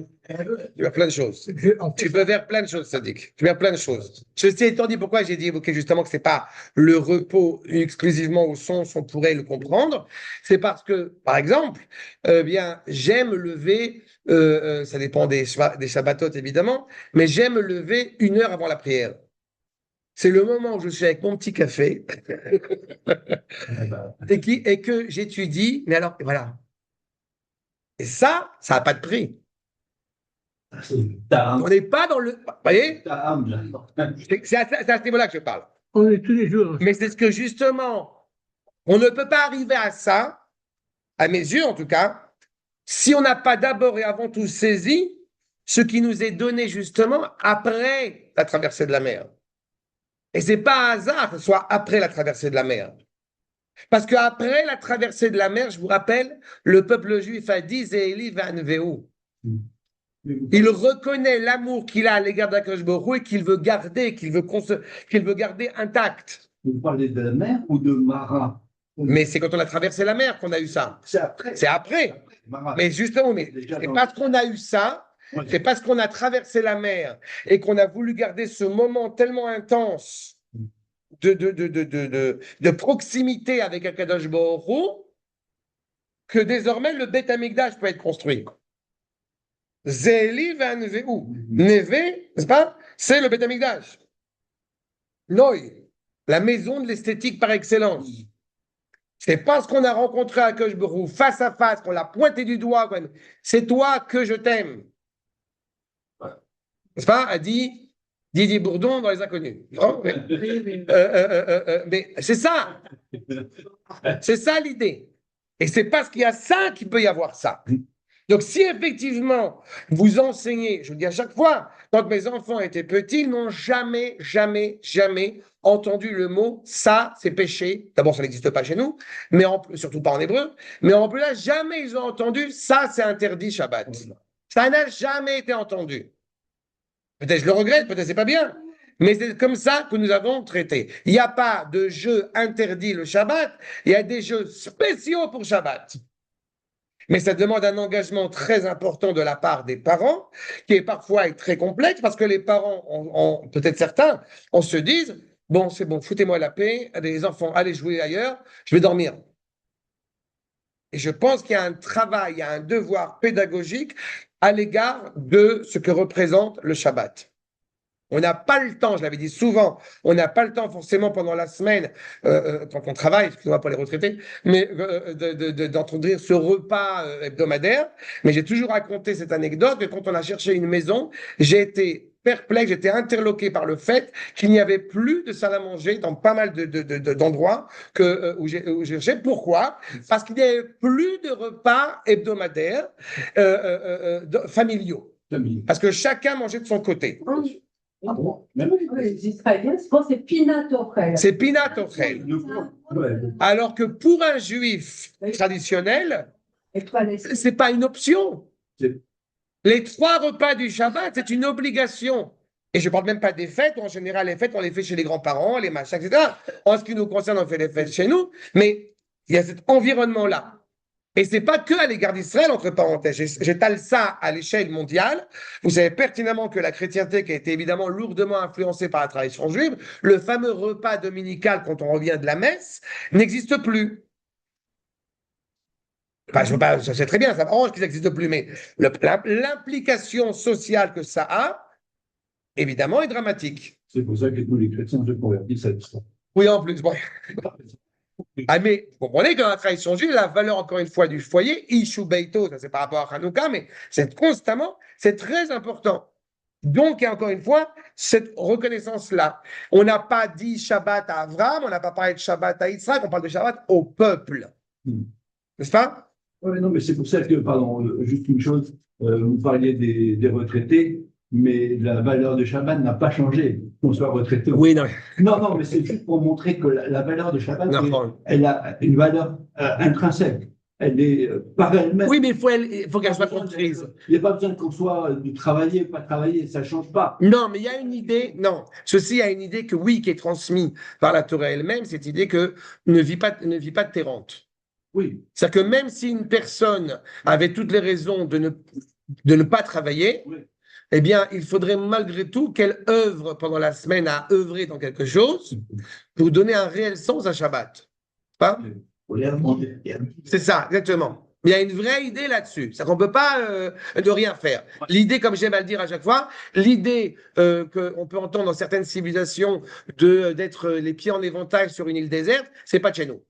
faire plein de choses. Tu peux faire plein de choses, Sadiq. Tu peux faire plein de choses. Ceci étant dit, pourquoi j'ai dit évoqué justement que ce n'est pas le repos exclusivement au sens, on pourrait le comprendre. C'est parce que, par exemple, bien, j'aime lever, ça dépend des Shabbatot évidemment, mais j'aime lever 1 heure avant la prière. C'est le moment où je suis avec mon petit café et que j'étudie. Mais alors, voilà. Et ça n'a pas de prix. On n'est pas dans le... Vous voyez? C'est à ce niveau-là que je parle. On est tous les jours. Mais c'est ce que justement, on ne peut pas arriver à ça, à mes yeux en tout cas, si on n'a pas d'abord et avant tout saisi ce qui nous est donné justement après la traversée de la mer. Et ce n'est pas un hasard que ce soit après la traversée de la mer. Parce qu'après la traversée de la mer, je vous rappelle, le peuple juif a dit Zéli Vanveu. Il reconnaît l'amour qu'il a à l'égard d'Akadosh Baruch Hu et qu'il veut garder, qu'il veut garder intact. Vous parlez de la mer ou de Mara? Mais c'est quand on a traversé la mer qu'on a eu ça. C'est après. C'est après. Mara. Mais justement, c'est parce qu'on a eu ça, c'est parce qu'on a traversé la mer et qu'on a voulu garder ce moment tellement intense de proximité avec Akadosh Baruch Hu que désormais le Beth Amikdash peut être construit. Zéli Vanveu. Neve, n'est-ce pas? C'est le Beth Amikdash. Noi, la maison de l'esthétique par excellence. C'est parce qu'on a rencontré Akadosh Baruch Hu face à face, qu'on l'a pointé du doigt, c'est toi que je t'aime. N'est-ce pas? A dit Didier Bourdon dans Les Inconnus. Oh, oui. Mais c'est ça. C'est ça l'idée. Et c'est parce qu'il y a ça qu'il peut y avoir ça. Donc, si effectivement vous enseignez, je vous dis à chaque fois, quand mes enfants étaient petits, ils n'ont jamais, jamais, jamais entendu le mot ça, c'est péché. D'abord, ça n'existe pas chez nous, mais surtout pas en hébreu. Mais en plus, là, jamais ils ont entendu ça, c'est interdit Shabbat. Ça n'a jamais été entendu. Peut-être je le regrette, peut-être c'est pas bien. Mais c'est comme ça que nous avons traité. Il n'y a pas de jeu interdit le Shabbat, il y a des jeux spéciaux pour Shabbat. Mais ça demande un engagement très important de la part des parents, qui est parfois très complexe, parce que les parents, peut-être certains, on se disent, bon, c'est bon, foutez-moi la paix, les enfants, allez jouer ailleurs, je vais dormir. Et je pense qu'il y a un travail, il y a un devoir pédagogique à l'égard de ce que représente le Shabbat. On n'a pas le temps, je l'avais dit souvent, on n'a pas le temps forcément pendant la semaine, quand on travaille, excusez-moi pour les retraités, mais d'entendre ce repas hebdomadaire. Mais j'ai toujours raconté cette anecdote que quand on a cherché une maison, j'ai été perplexe, j'étais interloqué par le fait qu'il n'y avait plus de salle à manger dans pas mal d'endroits où j'ai cherché. Pourquoi? Parce qu'il n'y avait plus de repas hebdomadaires familiaux. Parce que chacun mangeait de son côté. Ah bon? Même Les Israéliens, je pense que c'est Pinat Ochel. C'est Pinat Ochel. Alors que pour un juif traditionnel, c'est pas une option. Les 3 repas du Shabbat, c'est une obligation. Et je ne parle même pas des fêtes, où en général, les fêtes, on les fait chez les grands-parents, les machins, etc. En ce qui nous concerne, on fait les fêtes chez nous, mais il y a cet environnement-là. Et ce n'est pas que à l'égard d'Israël, entre parenthèses. J'étale ça à l'échelle mondiale. Vous savez pertinemment que la chrétienté, qui a été évidemment lourdement influencée par la tradition juive, le fameux repas dominical quand on revient de la messe, n'existe plus. Enfin, c'est très bien, ça m'arrange qu'il n'existe plus, mais l'implication sociale que ça a, évidemment, est dramatique. C'est pour ça que tous les chrétiens se convertissent à l'islam. Oui, en plus. Bon. Ah, mais vous comprenez que dans la tradition juive, la valeur, encore une fois, du foyer, Ishu Beito, ça c'est par rapport à Hanouka, mais c'est constamment, c'est très important. Donc, encore une fois, cette reconnaissance-là. On n'a pas dit Shabbat à Abraham, on n'a pas parlé de Shabbat à Yitzhak, on parle de Shabbat au peuple. N'est-ce pas? Oui, non, mais c'est pour ça que, pardon, juste une chose, vous parliez des retraités, mais la valeur de Shabbat n'a pas changé, qu'on soit retraité. Oui, non. Non, mais c'est juste pour montrer que la valeur de Shabbat, Non, elle a une valeur intrinsèque. Elle est par elle-même. Oui, mais il faut qu'elle soit comprise. Il n'y a pas besoin qu'on soit de travailler, pas travailler, ça ne change pas. Non, mais il y a une idée, non. Ceci a une idée que oui, qui est transmise par la Torah elle-même, cette idée que ne vit pas de tes rentes. Oui. C'est-à-dire que même si une personne avait toutes les raisons de ne pas travailler, oui, eh bien, il faudrait malgré tout qu'elle œuvre pendant la semaine à œuvrer dans quelque chose pour donner un réel sens à Shabbat. Pas? C'est ça, exactement. Il y a une vraie idée là-dessus. C'est qu'on ne peut pas ne rien faire. L'idée, comme j'aime à le dire à chaque fois, l'idée qu'on peut entendre dans certaines civilisations d'être les pieds en éventail sur une île déserte, c'est pas de chez nous.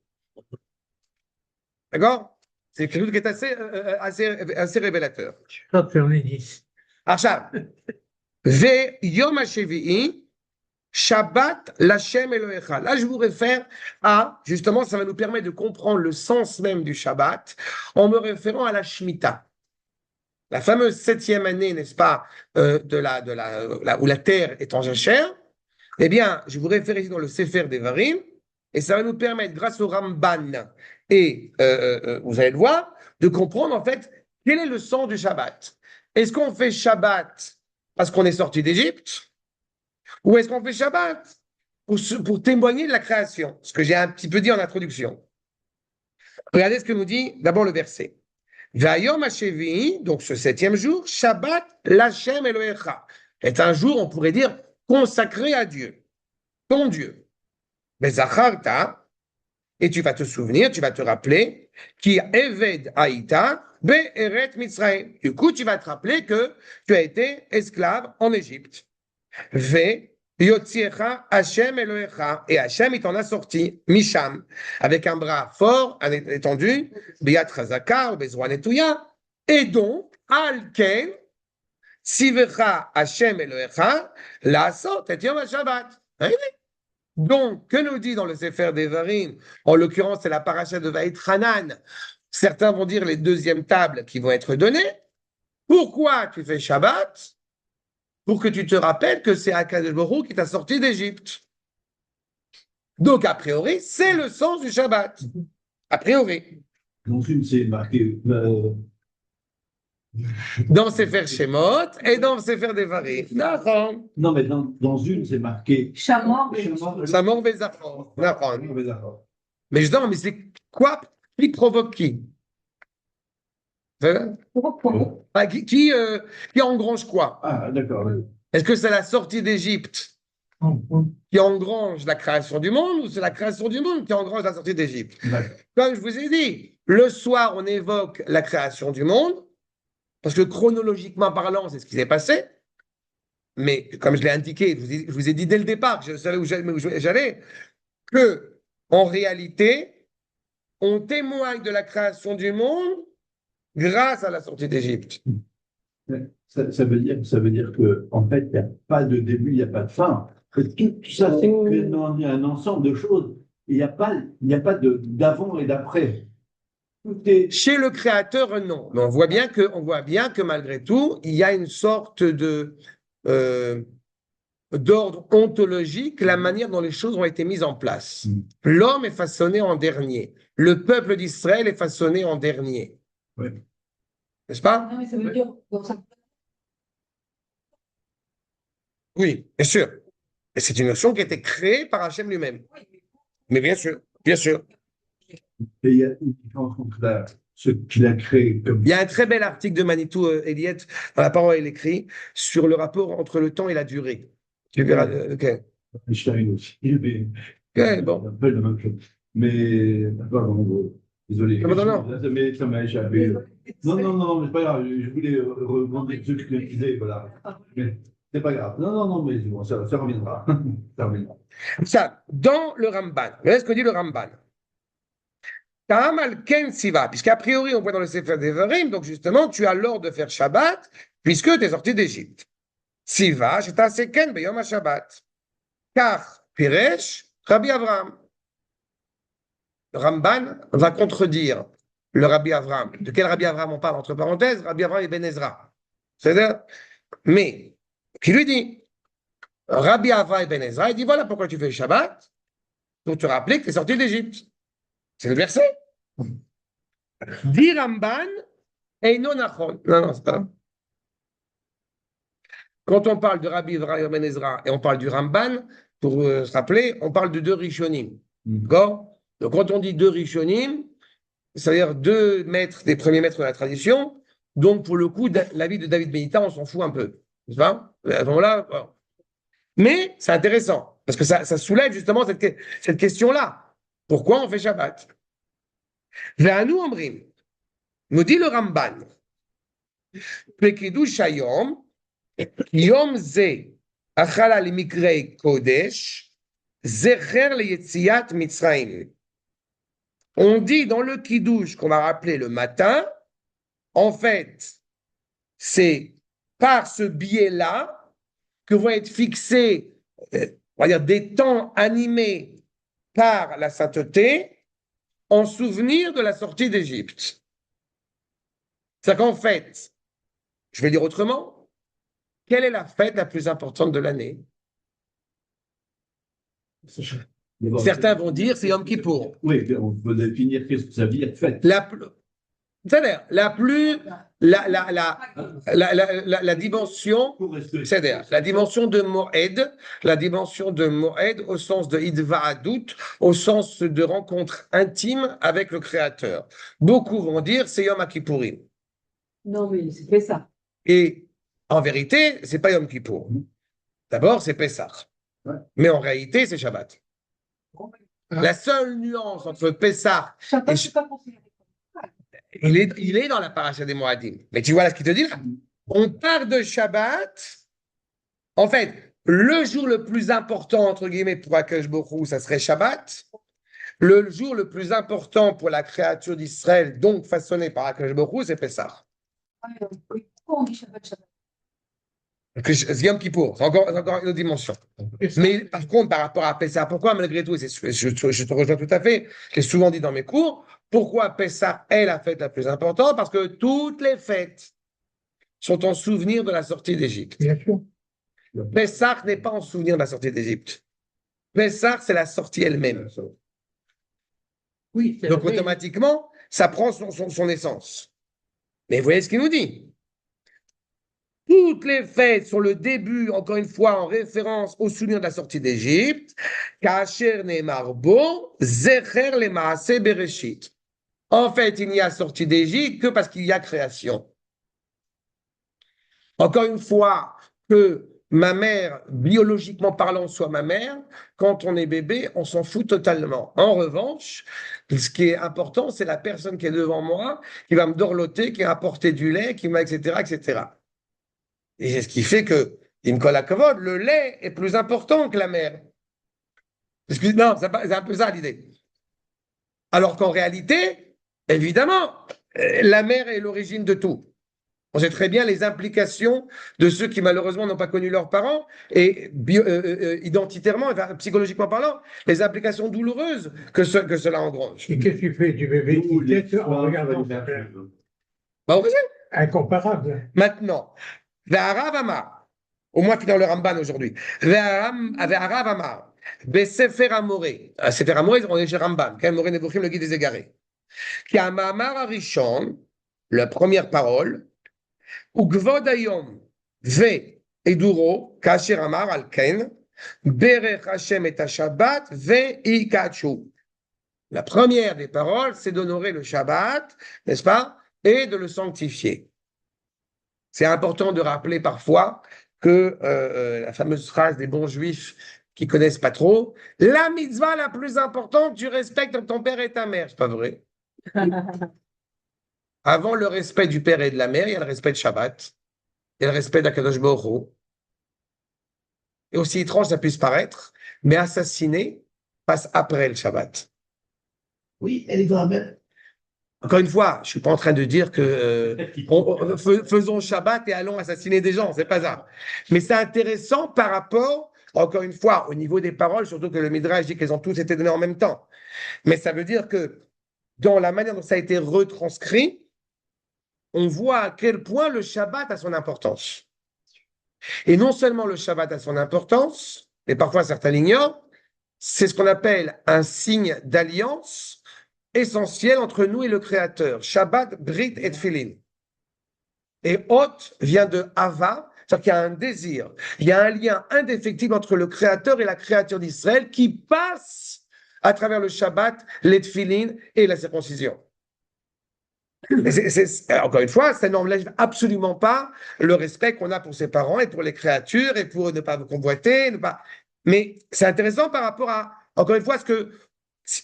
D'accord? C'est quelque chose qui est assez révélateur. עכשיו, ויום השביעי, Shabbat Lachem Elohecha. Là, je vous réfère à, justement, ça va nous permettre de comprendre le sens même du Shabbat en me référant à la Shemitah. La fameuse 7e année, n'est-ce pas, où la terre est en jachère. Eh bien, je vous réfère ici dans le Sefer Devarim, et ça va nous permettre, grâce au Ramban, et vous allez le voir, de comprendre en fait quel est le sens du Shabbat. Est-ce qu'on fait Shabbat parce qu'on est sorti d'Égypte? Ou est-ce qu'on fait Shabbat pour témoigner de la création? Ce que j'ai un petit peu dit en introduction. Regardez ce que nous dit d'abord le verset. Vayom HaShevi'i, donc ce 7e jour, Shabbat Lachem Elohecha, est un jour, on pourrait dire, consacré à Dieu, ton Dieu. Bezacharta, et tu vas te souvenir, tu vas te rappeler, qui Eved Haïta, Be'eret Mitzrayim. Du coup, tu vas te rappeler que tu as été esclave en Égypte. Ve Yotziecha Hashem Elohecha, et Hashem il t'en a sorti, Misham, avec un bras fort, étendu, Biyat Chazaka, Bezroa Netouya, et donc, Alken, Sivecha Hashem Elohecha, La'asot et Yom HaShabbat. Hein, oui. Donc, que nous dit dans le Sefer Devarim, en l'occurrence, c'est la paracha de Vaïtranan. Certains vont dire les deuxièmes tables qui vont être données. Pourquoi tu fais Shabbat? Pour que tu te rappelles que c'est Akadosh Baruch Hu qui t'a sorti d'Égypte. Donc, a priori, c'est le sens du Shabbat. A priori. Dans une, c'est marqué. Dans Sefer Shemot et dans Sefer Devarim. D'accord. Non, mais dans une, c'est marqué. Chamor, Samor Vezachor. D'accord. D'accord. Mais je dis, mais c'est quoi qui provoque qui? Ah, qui engrange quoi? Ah, d'accord. Oui. Est-ce que c'est la sortie d'Égypte qui engrange la création du monde ou c'est la création du monde qui engrange la sortie d'Égypte? D'accord. Comme je vous ai dit, le soir, on évoque la création du monde, parce que chronologiquement parlant, c'est ce qui s'est passé. Mais comme je l'ai indiqué, je vous ai dit dès le départ, je savais où j'allais, que en réalité, on témoigne de la création du monde grâce à la sortie d'Égypte. Ça veut dire que en fait, il n'y a pas de début, il n'y a pas de fin. Tout ça, c'est un ensemble de choses. Il n'y a pas d'avant et d'après. Tout est. Chez le créateur, non. Mais on voit bien que malgré tout, il y a une sorte d'ordre ontologique, la manière dont les choses ont été mises en place. L'homme est façonné en dernier. Le peuple d'Israël est façonné en dernier. Oui. N'est-ce pas? Non, mais ça veut dire dans sa- Oui, bien sûr. Et c'est une notion qui a été créée par Hachem lui-même. Mais bien sûr, bien sûr. Et il y a une différence entre ce qu'il a créé comme. Il y a un très bel article de Manitou Eliette, dans la parole, il écrit, sur le rapport entre le temps et la durée. Tu verras. Ok. Einstein aussi. Ok, bon. Un peu la même chose. Mais, pardon, désolé. Non, non, non. Mais ça m'a échappé. Non, mais c'est pas grave. Je voulais rebondir sur ce que tu disais, voilà. Mais c'est pas grave. Non, mais bon, ça reviendra. Ça reviendra. Ça, dans le Ramban, regardez ce que dit le Ramban. Ta'amal ken siva, puisqu'a priori, on voit dans le Sefer Devarim, donc justement, tu as l'ordre de faire Shabbat, puisque tu es sorti d'Égypte. Siva, j'étais seken beyom Shabbat. Car, Piresh, Rabbi Avraham. Le Ramban va contredire le Rabbi Avraham. De quel Rabbi Avraham on parle, entre parenthèses? Rabbi Avraham et Ben Ezra. C'est-à-dire, mais, qui lui dit, Rabbi Avraham et Ben Ezra, il dit, voilà pourquoi tu fais Shabbat, pour te rappeler que tu es sorti d'Égypte. C'est le verset. Dit Ramban, et non achon. Non, c'est pas. Quand on parle de Rabbi Avraham et Ben Ezra et on parle du Ramban, pour se rappeler, on parle de deux Rishonim. D'accord? Donc, quand on dit deux Rishonim, c'est-à-dire deux maîtres, des premiers maîtres de la tradition, donc pour le coup, la vie de David Benita, on s'en fout un peu. N'est-ce pas? À ce moment-là, bon. Mais c'est intéressant, parce que ça soulève justement cette question-là. Pourquoi on fait Shabbat? Ve'anu omrim, nous dit le Ramban, Pekidush hayom, yom ze, achala limikrei kodesh, zecher leyetziat mitzrayim. On dit dans le Kiddush qu'on va rappeler le matin, en fait, c'est par ce biais-là que vont être fixés, on va dire, des temps animés par la sainteté en souvenir de la sortie d'Égypte. C'est-à-dire qu'en fait, je vais dire autrement, quelle est la fête la plus importante de l'année? Certains vont dire c'est Yom Kippour. Oui, on peut définir qu'est-ce que ça veut dire fête. C'est-à-dire la dimension, c'est-à-dire la dimension de Moed au sens de Idva'adout, au sens de rencontre intime avec le Créateur. Beaucoup vont dire c'est Yom Kippourim. Non, mais c'est fait ça. Et en vérité, c'est pas Yom Kippour. D'abord, c'est Pessah. Ouais. Mais en réalité, c'est Shabbat. La seule nuance entre Pessah Shabbat, et c'est pas considéré. il est dans la paracha des Moadim. Mais tu vois ce qu'il te dit là? On part de Shabbat. En fait, le jour le plus important, entre guillemets, pour Akadosh Baruch Hu, ça serait Shabbat. Le jour le plus important pour la créature d'Israël, donc façonné par Akadosh Baruch Hu, c'est Pessah. Pourquoi on dit Shabbat, Shabbat? C'est Yom Kippour, c'est encore une autre dimension. Et ça, Mais par contre, par rapport à Pessah, pourquoi malgré tout, je te rejoins tout à fait, je l'ai souvent dit dans mes cours, pourquoi Pessah est la fête la plus importante? Parce que toutes les fêtes sont en souvenir de la sortie d'Égypte. bien sûr. Pessah n'est pas en souvenir de la sortie d'Égypte. Pessah, c'est la sortie elle-même. Oui, c'est Donc vrai. automatiquement, ça prend son essence. Mais vous voyez ce qu'il nous dit? Toutes les fêtes sont le début, encore une fois, en référence au souvenir de la sortie d'Égypte. Kasher ne'emar bo, zecher le maaseh bereshit. En fait, il n'y a sortie d'Égypte que parce qu'il y a création. Encore une fois, que ma mère, biologiquement parlant, soit ma mère, quand on est bébé, on s'en fout totalement. En revanche, ce qui est important, c'est la personne qui est devant moi, qui va me dorloter, qui va apporter du lait, qui va, etc., etc. Et c'est ce qui fait que, il me colle à commode, le lait est plus important que la mère. Non, c'est un peu ça l'idée. Alors qu'en réalité, évidemment, la mère est l'origine de tout. On sait très bien les implications de ceux qui malheureusement n'ont pas connu leurs parents et identitairement, enfin, psychologiquement parlant, les implications douloureuses que cela engrange. Et qu'est-ce que tu fais du bébé Nous, qui les tête en soirs, regardant les sa mère? merveilles. Bah, vous Incomparable. maintenant, Ve'arav Amar, au moins qui est dans le Ramban aujourd'hui, Ve'arav Amar, Be'sefer Amoré, Sefer Amoré, on est chez Ramban, quand Amoré Nebuchim, le guide des égarés, qui a Ma'amar Arishon, la première parole, Ugvod Hayom, Ve Eduro, Kasher Amar al Ken, Berech Hashem et Shabbat, Ve Ikachu. La première des paroles, c'est d'honorer le Shabbat, n'est-ce pas, et de le sanctifier. C'est important de rappeler parfois que la fameuse phrase des bons juifs qui connaissent pas trop, la mitzvah la plus importante, tu respectes ton père et ta mère. C'est pas vrai. Avant le respect du père et de la mère, il y a le respect de Shabbat, il y a le respect d'Akadosh Baruch Hu. Et aussi étrange ça puisse paraître, mais assassiner passe après le Shabbat. Oui, elle est dans la même. Encore une fois, je suis pas en train de dire que faisons Shabbat et allons assassiner des gens, c'est pas ça. Mais c'est intéressant par rapport, encore une fois, au niveau des paroles, surtout que le Midrash dit qu'elles ont tous été données en même temps. Mais ça veut dire que dans la manière dont ça a été retranscrit, on voit à quel point le Shabbat a son importance. Et non seulement le Shabbat a son importance, mais parfois certains l'ignorent, c'est ce qu'on appelle un signe d'alliance essentiel entre nous et le Créateur. Shabbat, Brit et Tfilin. Et Hot vient de Hava, c'est-à-dire qu'il y a un désir, il y a un lien indéfectible entre le Créateur et la créature d'Israël qui passe à travers le Shabbat, les Tfilin et la circoncision. Encore une fois, ça n'enlève absolument pas le respect qu'on a pour ses parents et pour les créatures et pour ne pas vous convoiter. Mais c'est intéressant par rapport à, encore une fois, ce que,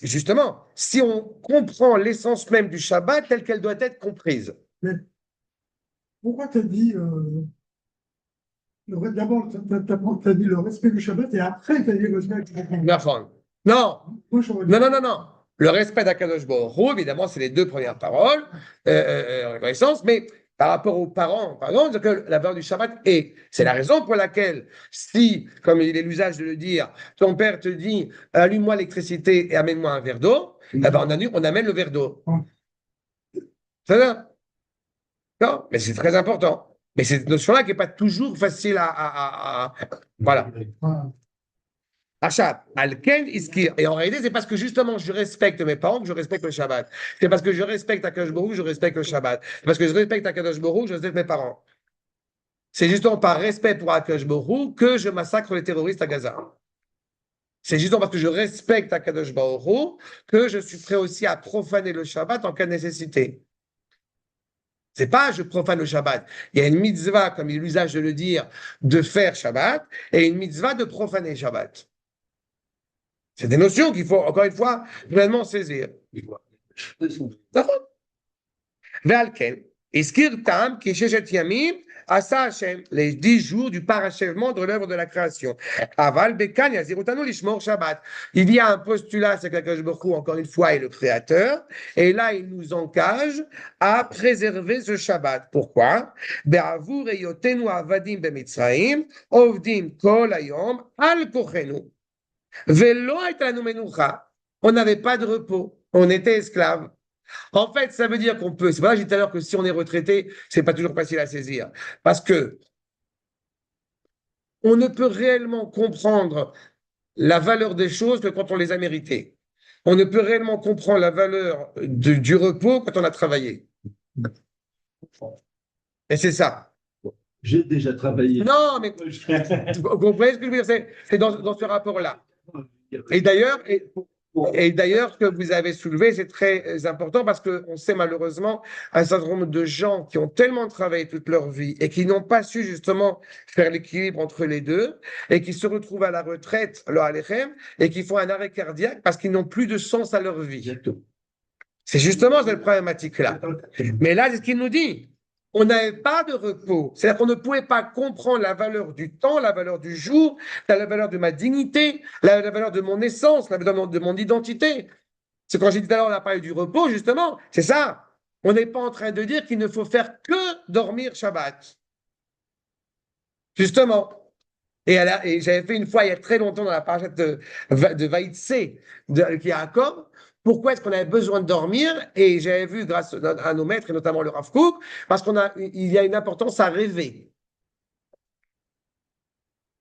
justement, si on comprend l'essence même du Shabbat telle qu'elle doit être comprise. Pourquoi tu as dit d'abord, tu as dit le respect du Shabbat et après tu as dit le respect du Shabbat. Non, Moi, j'aurais dit- non. Le respect d'Akadosh Baruch Hu, évidemment, c'est les deux premières paroles, reconnaissance, mais par rapport aux parents, par exemple, que la valeur du Shabbat est. C'est la raison pour laquelle, si, comme il est l'usage de le dire, ton père te dit allume-moi l'électricité et amène-moi un verre d'eau, eh ben, on amène le verre d'eau. C'est ça? Non, mais c'est très important. Mais c'est cette notion-là qui n'est pas toujours facile voilà. Achat, Alken, Iskir. Et en réalité, c'est parce que justement, je respecte mes parents que je respecte le Shabbat. C'est parce que je respecte Akadosh Baruch Hu que je respecte le Shabbat. C'est parce que je respecte Akadosh Baruch Hu que je respecte mes parents. C'est justement par respect pour Akadosh Baruch Hu que je massacre les terroristes à Gaza. C'est justement parce que je respecte Akadosh Baruch Hu que je suis prêt aussi à profaner le Shabbat en cas de nécessité. C'est pas je profane le Shabbat. Il y a une mitzvah, comme il est l'usage de le dire, de faire Shabbat et une mitzvah de profaner Shabbat. C'est des notions qu'il faut, encore une fois, vraiment saisir. Ve'alken, Iskir Tam, qui Sheshet Yamim, Asa Hashem, les 10 jours du parachèvement de l'œuvre de la création. Aval Bekan Yazirutanu Lishmor Shabbat. Il y a un postulat, c'est qu'Akadosh Baruch Hu, encore une fois, est le créateur, et là, il nous engage à préserver ce Shabbat. Pourquoi? Be'avur eyotenu avadim b'Mitzrayim, ovdim kol hayom al kochenu. Ve'lo hayta lanu menucha. On n'avait pas de repos, on était esclaves. En fait, ça veut dire qu'on peut. C'est pour ça que j'ai dit tout à l'heure que si on est retraité, c'est pas toujours facile à saisir, parce que on ne peut réellement comprendre la valeur des choses que quand on les a méritées. On ne peut réellement comprendre la valeur du repos quand on a travaillé. Et c'est ça. J'ai déjà travaillé. Non, mais vous comprenez ce que je veux dire? C'est dans ce rapport-là. Et d'ailleurs, ce que vous avez soulevé, c'est très important parce qu'on sait malheureusement un certain nombre de gens qui ont tellement travaillé toute leur vie et qui n'ont pas su justement faire l'équilibre entre les deux et qui se retrouvent à la retraite, leur alechem, et qui font un arrêt cardiaque parce qu'ils n'ont plus de sens à leur vie. C'est justement cette problématique-là. Mais là, c'est ce qu'il nous dit. On n'avait pas de repos. C'est-à-dire qu'on ne pouvait pas comprendre la valeur du temps, la valeur du jour, la valeur de ma dignité, la valeur de mon essence, la valeur de mon identité. C'est quand j'ai dit tout à l'heure, on a parlé du repos, justement. C'est ça. On n'est pas en train de dire qu'il ne faut faire que dormir Shabbat. Justement. Et j'avais fait une fois, il y a très longtemps, dans la parashat de Vaïtsé, qui est à Jacob, pourquoi est-ce qu'on avait besoin de dormir? Et j'avais vu, grâce à nos maîtres, et notamment le Rav Kook, parce il y a une importance à rêver.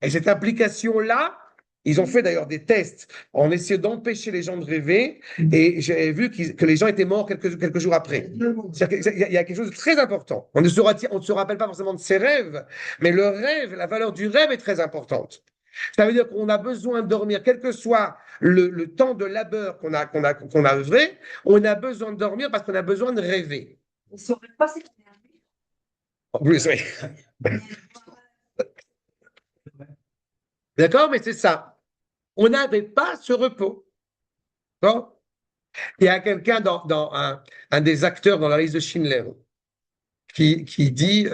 Et cette application-là, ils ont fait d'ailleurs des tests en essayant d'empêcher les gens de rêver, et j'avais vu que les gens étaient morts quelques jours après. Il y a quelque chose de très important. On ne se rappelle pas forcément de ses rêves, mais le rêve, la valeur du rêve est très importante. Ça veut dire qu'on a besoin de dormir, quel que soit le temps de labeur qu'on a œuvré, on a besoin de dormir parce qu'on a besoin de rêver. Ils ne sauraient pas s'énerver. En plus, oui. D'accord, mais c'est ça. On n'avait pas ce repos. Bon. Il y a quelqu'un dans un des acteurs dans la liste de Schindler qui dit,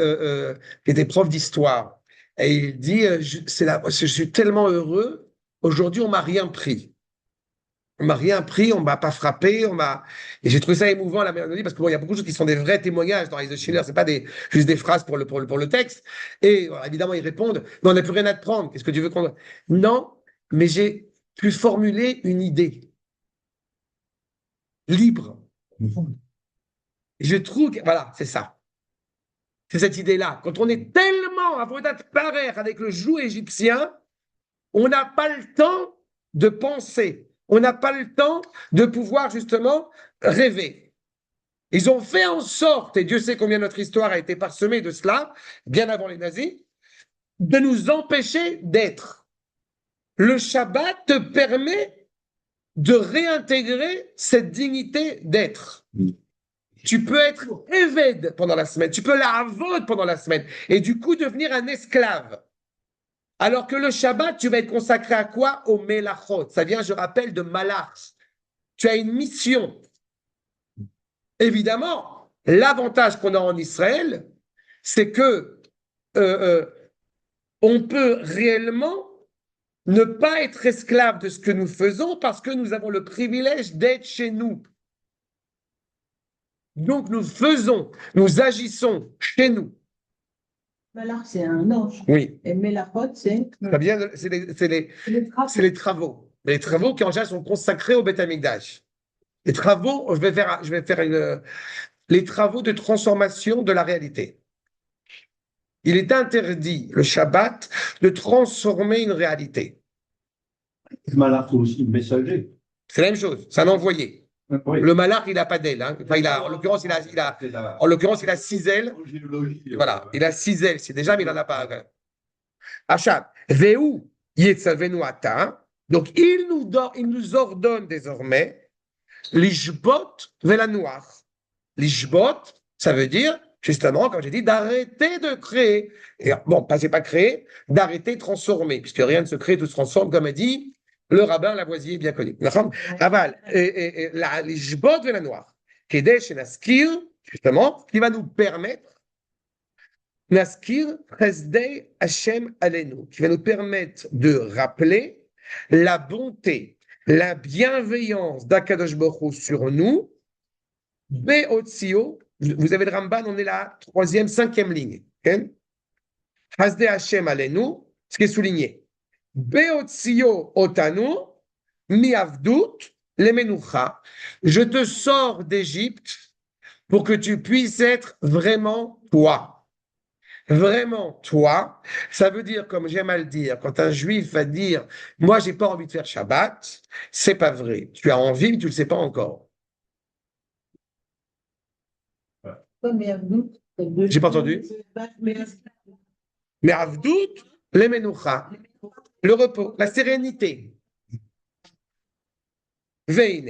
qui était prof d'histoire. Et il dit, je suis tellement heureux, aujourd'hui on m'a rien pris. On m'a rien pris, on m'a pas frappé, et j'ai trouvé ça émouvant la mélodie parce que bon, il y a beaucoup de choses qui sont des vrais témoignages dans les de Schiller, c'est pas juste des phrases pour le texte. Et alors, évidemment ils répondent, mais on n'a plus rien à te prendre. Qu'est-ce que tu veux qu'on... Non, mais j'ai pu formuler une idée libre. Et je trouve que voilà, c'est ça. C'est cette idée-là. Quand on est tellement à Vodat Parer avec le joug égyptien, on n'a pas le temps de penser. On n'a pas le temps de pouvoir justement rêver. Ils ont fait en sorte, et Dieu sait combien notre histoire a été parsemée de cela, bien avant les nazis, de nous empêcher d'être. Le Shabbat te permet de réintégrer cette dignité d'être. Tu peux être évêque pendant la semaine, tu peux la avode pendant la semaine, et du coup devenir un esclave. Alors que le Shabbat, tu vas être consacré à quoi? Au Melachot. Ça vient, je rappelle, de Malach. Tu as une mission. Évidemment, l'avantage qu'on a en Israël, c'est que on peut réellement ne pas être esclave de ce que nous faisons parce que nous avons le privilège d'être chez nous. Donc, nous agissons chez nous. Malach, c'est un ange. Oui. Et Melachot, c'est... C'est les travaux. Mais les travaux qui, en général, sont consacrés au Beth Amikdash. Les travaux, je vais faire les travaux de transformation de la réalité. Il est interdit, le Shabbat, de transformer une réalité. Malach aussi, messager. C'est la même chose, c'est un envoyé. Oui. Le malach, il n'a pas d'aile. Hein. Enfin, en l'occurrence, il a 6 ailes. Voilà, il a 6 ailes, c'est déjà, mais il n'en a pas. Achab, Veu Yetzavenu Ata. Donc, il nous ordonne désormais l'ishbot velanoir. L'ishbot, ça veut dire, justement, comme j'ai dit, d'arrêter de créer. Et, bon, c'est pas créer, d'arrêter de transformer, puisque rien ne se crée, tout se transforme, comme a dit le rabbin Lavoisier, bien connu. Aval, l'ishbot velanoir. Kedesh naskir, justement, qui va nous permettre, Naskir Chesdei Hashem Alenu, qui va nous permettre de rappeler la bonté, la bienveillance d'Akadosh Baruch Hu sur nous, Beotzio, vous avez le Ramban, on est la 3e, 5e ligne. Okay? Chesdei Hashem Alenu, ce qui est souligné. Beotzio Otanu, miavdut lemenucha. Je te sors d'Égypte pour que tu puisses être vraiment toi. Vraiment toi, ça veut dire, comme j'aime à le dire, quand un juif va dire « Moi, j'ai pas envie de faire Shabbat », c'est pas vrai. Tu as envie, mais tu le sais pas encore. J'ai pas entendu. Mais avdout, les menoucha, le repos, la sérénité. Veine,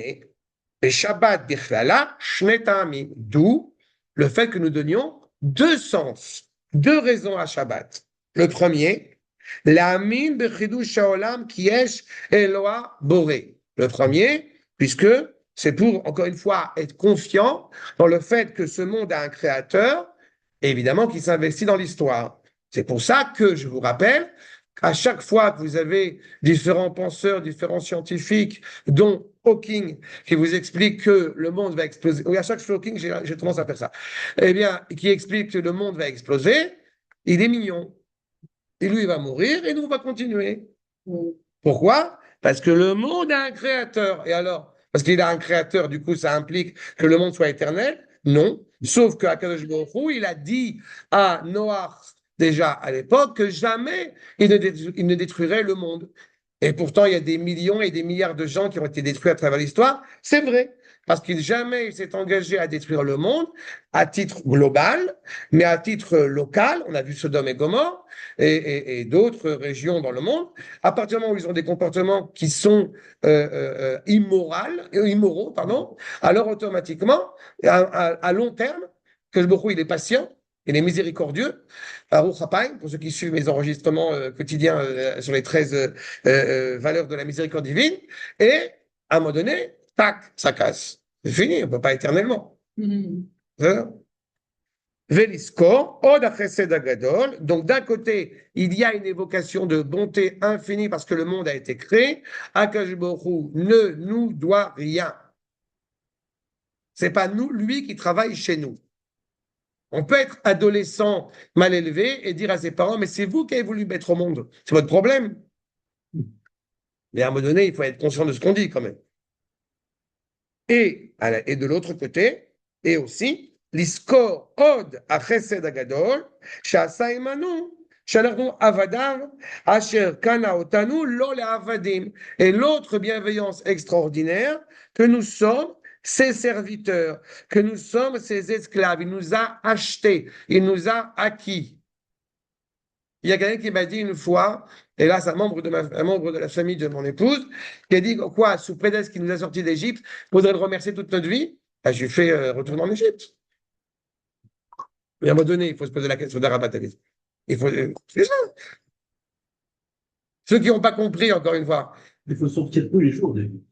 et Shabbat bichlala, shnetami, d'où le fait que nous donnions 2 sens. 2 raisons à Shabbat. Le premier, l'Amin bechidush haolam kiesh Eloah boré. Le premier, puisque c'est pour, encore une fois, être confiant dans le fait que ce monde a un créateur, évidemment, qui s'investit dans l'histoire. C'est pour ça que, je vous rappelle, à chaque fois que vous avez différents penseurs, différents scientifiques, dont Hawking, qui vous explique que le monde va exploser. Oui, à chaque fois Hawking, j'ai tendance à faire ça. Eh bien, qui explique que le monde va exploser, il est mignon. Et lui, il va mourir et nous, on va continuer. Pourquoi? Parce que le monde a un créateur. Et alors, parce qu'il a un créateur, du coup, ça implique que le monde soit éternel? Non. Sauf qu'à Kadosh Baruch Hu, il a dit à Noach, déjà à l'époque, que jamais il ne détruirait le monde. Et pourtant, il y a des millions et des milliards de gens qui ont été détruits à travers l'histoire. C'est vrai, parce qu'il jamais il s'est engagé à détruire le monde à titre global, mais à titre local. On a vu Sodome et Gomorrhe et d'autres régions dans le monde. À partir du moment où ils ont des comportements qui sont immoraux, alors automatiquement, à long terme, que beaucoup il est patient. Il est miséricordieux. Baruch Hapaim, pour ceux qui suivent mes enregistrements quotidiens sur les 13 valeurs de la miséricorde divine. Et à un moment donné, tac, ça casse. C'est fini, on ne peut pas éternellement. Veliskor, od achesed agadol. Donc d'un côté, il y a une évocation de bonté infinie parce que le monde a été créé. Akadosh Baruch Hu ne nous doit rien. C'est pas nous, lui, qui travaille chez nous. On peut être adolescent mal élevé et dire à ses parents, mais c'est vous qui avez voulu mettre au monde. C'est votre problème. Mais à un moment donné, il faut être conscient de ce qu'on dit quand même. Et de l'autre côté, et aussi, l'iskor od achesed agadol, sha'asa imanu, she'anachnu avadav, asher kana otanu lo le'avadim. Et l'autre bienveillance extraordinaire, que nous sommes ses serviteurs, que nous sommes ses esclaves. Il nous a achetés, il nous a acquis. Il y a quelqu'un qui m'a dit une fois, et là c'est un membre de la famille de mon épouse, qui a dit quoi, sous prétexte qu'il nous a sortis d'Égypte, il faudrait le remercier toute notre vie. Ben, je lui ai fait retourner en Égypte. Mais à un moment donné, il faut se poser la question d'arabatalisme. C'est ça. Ceux qui n'ont pas compris, encore une fois. Il faut sortir tous les jours d'Égypte.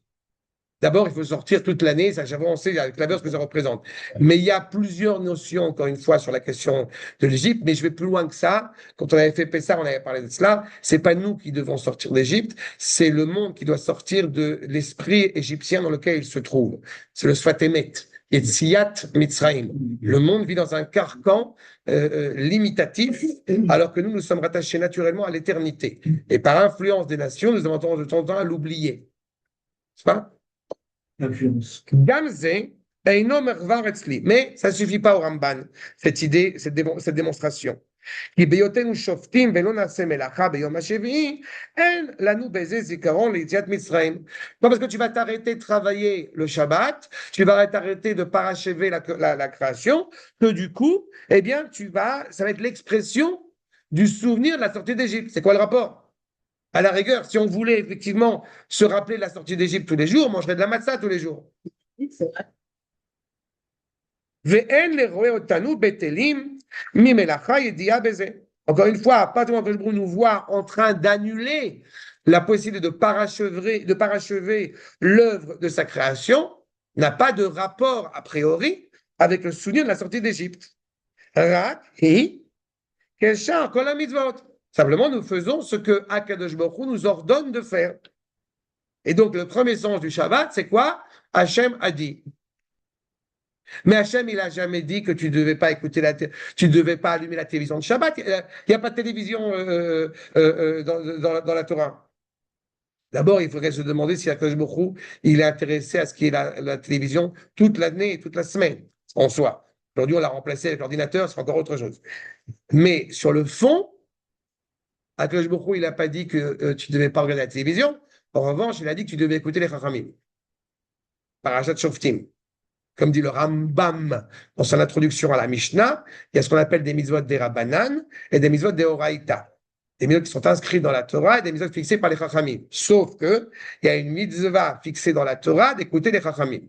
D'abord, il faut sortir toute l'année, ça, on sait avec la ce que ça représente. Mais il y a plusieurs notions, encore une fois, sur la question de l'Égypte, mais je vais plus loin que ça. Quand on avait fait Pessah, on avait parlé de cela. C'est pas nous qui devons sortir d'Égypte, c'est le monde qui doit sortir de l'esprit égyptien dans lequel il se trouve. C'est le Sfatemet, Yetziat Mitzrayim. Le monde vit dans un carcan limitatif, alors que nous sommes rattachés naturellement à l'éternité. Et par influence des nations, nous avons tendance de temps en temps à l'oublier. C'est pas? Influence. Mais ça ne suffit pas au Ramban, cette idée, cette démonstration. Pas parce que tu vas t'arrêter de travailler le Shabbat, tu vas t'arrêter de parachever la création, que du coup, eh bien, ça va être l'expression du souvenir de la sortie d'Égypte. C'est quoi le rapport? À la rigueur, si on voulait effectivement se rappeler de la sortie d'Égypte tous les jours, on mangerait de la matzah tous les jours. Encore une fois, à partir du moment où nous voit en train d'annuler la possibilité de parachever l'œuvre de sa création, n'a pas de rapport a priori avec le souvenir de la sortie d'Égypte. Rak et Kesha Kol HaMitzvot. Simplement, nous faisons ce que Akadosh Baruch Hu nous ordonne de faire. Et donc, le premier sens du Shabbat, c'est quoi? Hachem a dit. Mais Hachem, il n'a jamais dit que tu ne devais pas écouter tu devais pas allumer la télévision de Shabbat. Il n'y a pas de télévision dans la Torah. D'abord, il faudrait se demander si Akadosh Baruch Hu, il est intéressé à ce qu'il y ait la télévision toute l'année et toute la semaine, en soi. Aujourd'hui, on l'a remplacé avec l'ordinateur, c'est encore autre chose. Mais sur le fond, Akadosh Baruch Hu, il n'a pas dit que tu ne devais pas regarder la télévision. En revanche, il a dit que tu devais écouter les Chachamim. Parashat Shoftim. Comme dit le Rambam dans son introduction à la Mishnah, il y a ce qu'on appelle des mitzvot des Rabbanan et des mitzvot des Horaïta. Des mitzvot qui sont inscrits dans la Torah et des mitzvot fixés par les Chachamim. Sauf que il y a une mitzvah fixée dans la Torah d'écouter les Chachamim.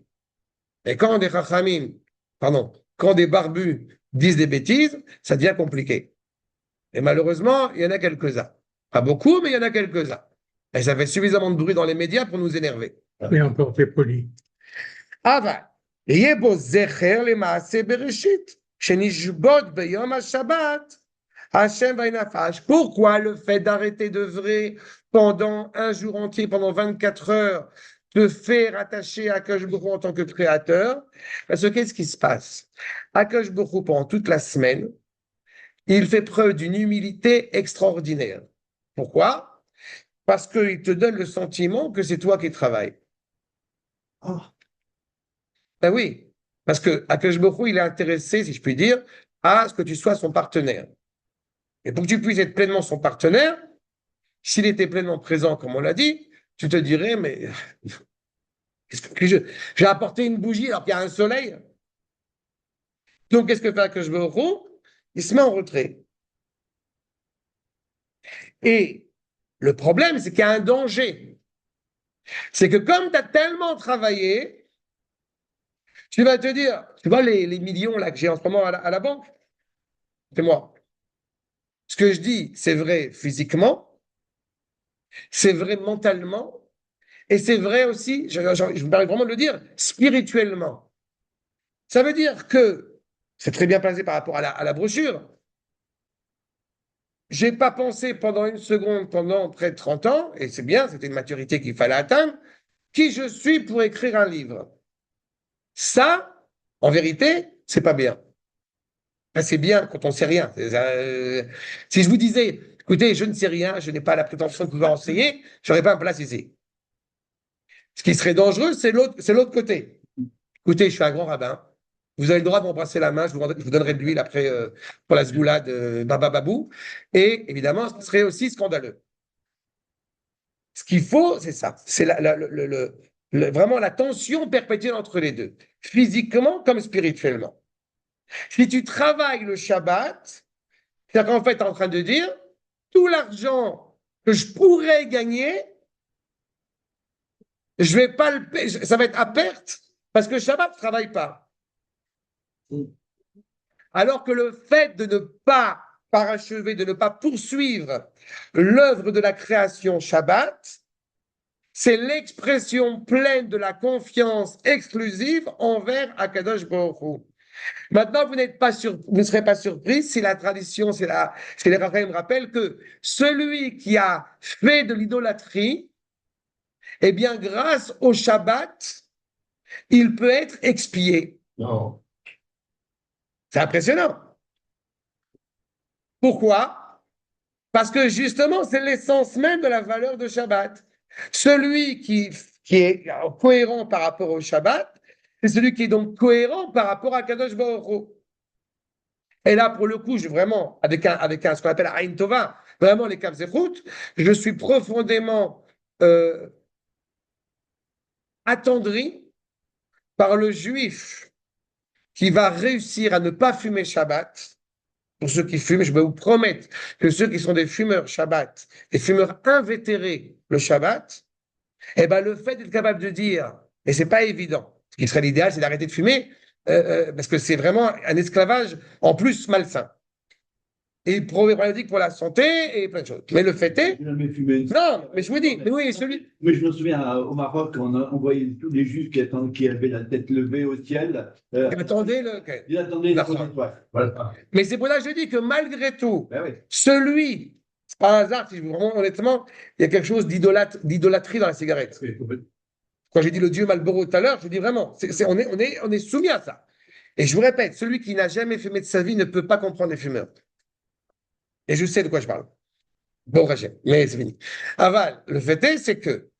Et quand des barbus disent des bêtises, ça devient compliqué. Et malheureusement, il y en a quelques-uns. Pas beaucoup, mais il y en a quelques-uns. Et ça fait suffisamment de bruit dans les médias pour nous énerver. Et encore, t'es poli. אבל יהיה בו זכר למעשה בראשית, שנשבות ביום השבת, Hachem Vaïnafash. Pourquoi le fait d'arrêter d'œuvrer pendant un jour entier, pendant 24 heures, te fait rattacher à Akadosh Baruch Hu en tant que créateur? Parce que qu'est-ce qui se passe? Akadosh Baruch Hu, pendant toute la semaine, il fait preuve d'une humilité extraordinaire. Pourquoi? Parce qu'il te donne le sentiment que c'est toi qui travailles. Oh. Ben oui, parce que Akadosh Baruch Hu, il est intéressé, si je puis dire, à ce que tu sois son partenaire. Et pour que tu puisses être pleinement son partenaire, s'il était pleinement présent, comme on l'a dit, tu te dirais, mais j'ai apporté une bougie alors qu'il y a un soleil. Donc, qu'est-ce que fait Akadosh Baruch Hu? Il se met en retrait. Et le problème, c'est qu'il y a un danger. C'est que comme tu as tellement travaillé, tu vas te dire, tu vois les millions là que j'ai en ce moment à la banque? C'est moi. Ce que je dis, c'est vrai physiquement, c'est vrai mentalement, et c'est vrai aussi, je me permets vraiment de le dire, spirituellement. Ça veut dire que, c'est très bien placé par rapport à la brochure, j'ai pas pensé pendant une seconde, pendant près de 30 ans, et c'est bien, c'était une maturité qu'il fallait atteindre, qui je suis pour écrire un livre. Ça, en vérité, c'est pas bien. C'est bien quand on sait rien. Si je vous disais, écoutez, je ne sais rien, je n'ai pas la prétention de pouvoir enseigner, je n'aurais pas ma place ici. Ce qui serait dangereux, c'est l'autre côté. Écoutez, je suis un grand rabbin, vous avez le droit de m'embrasser la main, je vous donnerai de l'huile après pour la sgoula de Baba Babou, et évidemment, ce serait aussi scandaleux. Ce qu'il faut, c'est ça, c'est vraiment la tension perpétuelle entre les deux, physiquement comme spirituellement. Si tu travailles le Shabbat, c'est-à-dire qu'en fait, tu es en train de dire, tout l'argent que je pourrais gagner, je vais pas le payer, ça va être à perte, parce que Shabbat ne travaille pas. Alors que le fait de ne pas parachever, de ne pas poursuivre l'œuvre de la création Shabbat, c'est l'expression pleine de la confiance exclusive envers Akadosh Baruch Hu. Maintenant, vous ne serez pas surpris si la tradition, si les Rachamim rappellent que celui qui a fait de l'idolâtrie, eh bien, grâce au Shabbat, il peut être expié. Non. C'est impressionnant. Pourquoi? Parce que justement, c'est l'essence même de la valeur de Shabbat. Celui qui est cohérent par rapport au Shabbat, c'est celui qui est donc cohérent par rapport à Kadosh Baruch Hu. Et là, pour le coup, vraiment, avec ce qu'on appelle Aïn Tova, vraiment les Kavzechut, je suis profondément attendri par le juif qui va réussir à ne pas fumer Shabbat. Pour ceux qui fument, je peux vous promettre que ceux qui sont des fumeurs Shabbat, des fumeurs invétérés le Shabbat, eh ben, le fait d'être capable de dire, et c'est pas évident, ce qui serait l'idéal, c'est d'arrêter de fumer, parce que c'est vraiment un esclavage en plus malsain. et problématique pour la santé et plein de choses. Mais le fait est, J'ai jamais fumé une non, mais je vous dis, mais oui, celui. Mais je me souviens au Maroc, on voyait tous les juifs qui avaient la tête levée au ciel. Attendez Ils attendaient la D'accord. étoile. Voilà. Mais c'est pour ça que je dis que malgré tout, Ben oui. celui, c'est pas un hasard, si je vraiment honnêtement, il y a quelque chose d'idolâtrie dans la cigarette. Quand j'ai dit le dieu Marlboro tout à l'heure, je dis vraiment, on est soumis à ça. Et je vous répète, celui qui n'a jamais fumé de sa vie ne peut pas comprendre les fumeurs. Et je sais de quoi je parle. Bon, Rachel, mais c'est fini. Aval, le fait est, c'est que,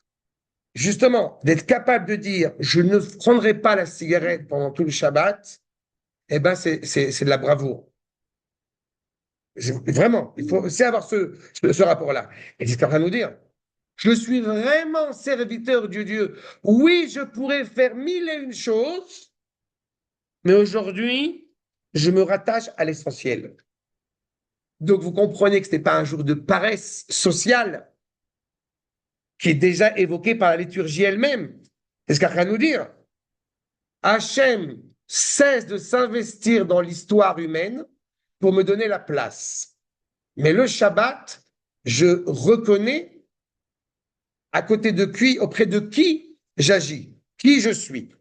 justement, d'être capable de dire je ne prendrai pas la cigarette pendant tout le Shabbat, eh ben, c'est de la bravoure. Vraiment, il faut aussi avoir ce rapport-là. Et c'est ce qu'il est en train de nous dire. Je suis vraiment serviteur du Dieu. Oui, je pourrais faire mille et une choses, mais aujourd'hui, je me rattache à l'essentiel. Donc, vous comprenez que ce n'est pas un jour de paresse sociale qui est déjà évoqué par la liturgie elle-même. C'est ce qu'il est en train de nous dire. Hachem cesse de s'investir dans l'histoire humaine pour me donner la place. Mais le Shabbat, je reconnais à côté de qui, auprès de qui j'agis, qui je suis.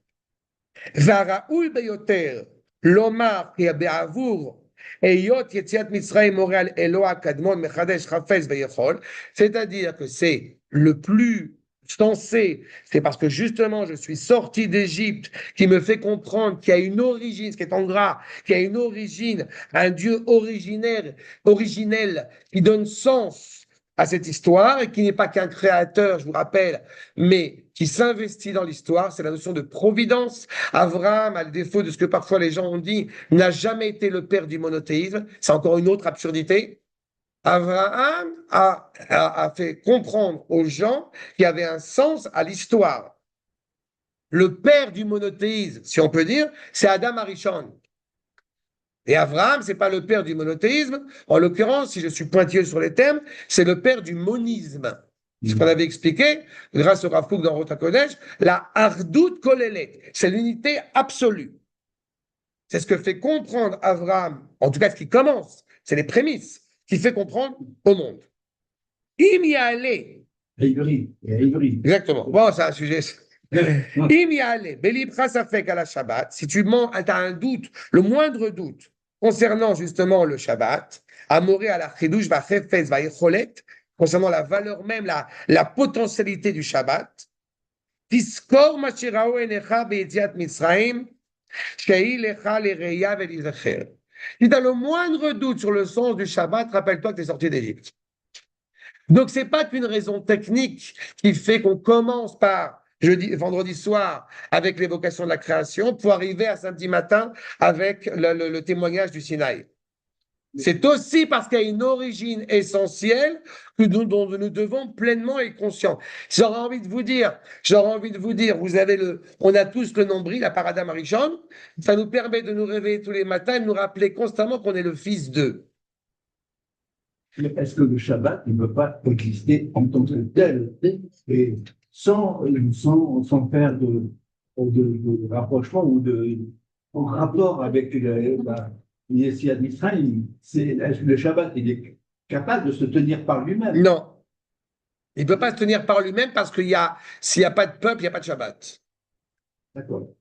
Varaoul beyoter, lomar et be'avour, eyot yetziat Mitzrayim moral Eloa kadmon mechadesh chafez veyechol, c'est-à-dire que c'est le plus sensé, c'est parce que justement je suis sorti d'Égypte qui me fait comprendre qu'il y a une origine, ce qui est en gras, qu'il y a une origine, un Dieu originaire, originel, qui donne sens à cette histoire et qui n'est pas qu'un créateur, je vous rappelle, mais qui s'investit dans l'histoire. C'est la notion de providence. Abraham, à le défaut de ce que parfois les gens ont dit, n'a jamais été le père du monothéisme. C'est encore une autre absurdité. Abraham a fait comprendre aux gens qu'il y avait un sens à l'histoire. Le père du monothéisme, si on peut dire, c'est Adam Arishon. Et Abraham, c'est pas le père du monothéisme. En l'occurrence, si je suis pointilleux sur les termes, c'est le père du monisme. Ce qu'on avait expliqué, grâce au Rav Kook dans Rota Kodesh, la Ardout Kolelet, c'est l'unité absolue. C'est ce que fait comprendre Abraham, en tout cas ce qui commence, c'est les prémices, qui fait comprendre au monde. Il y allait. Ivry. Exactement. Bon, c'est un sujet. Il y allait. Belibra Safek à la Shabbat. Si tu as un doute, le moindre doute, concernant justement le Shabbat, Amoré à la Chidouche, va Chefez, va Yecholet, concernant la valeur même, la potentialité du Shabbat. Tiskor Mashirao Enecha Be'etiat Mitzrayim, Shei Lecha Lereya Velizacher. Si tu as le moindre doute sur le sens du Shabbat, rappelle-toi que tu es sorti d'Égypte. Donc, ce n'est pas qu'une raison technique qui fait qu'on commence par vendredi soir avec l'évocation de la création pour arriver à samedi matin avec le témoignage du Sinaï. C'est aussi parce qu'il y a une origine essentielle dont nous devons pleinement être conscients. J'aurais envie de vous dire, on a tous le nombril, la Parada Marichon, ça nous permet de nous réveiller tous les matins et de nous rappeler constamment qu'on est le fils d'eux. Mais est-ce que le Shabbat ne peut pas exister en tant que tel et sans faire de rapprochement ou en rapport avec Yessiat Mitzrayim? Le Shabbat, il est capable de se tenir par lui-même. Non. Il ne peut pas se tenir par lui-même parce s'il n'y a pas de peuple, il n'y a pas de Shabbat. D'accord.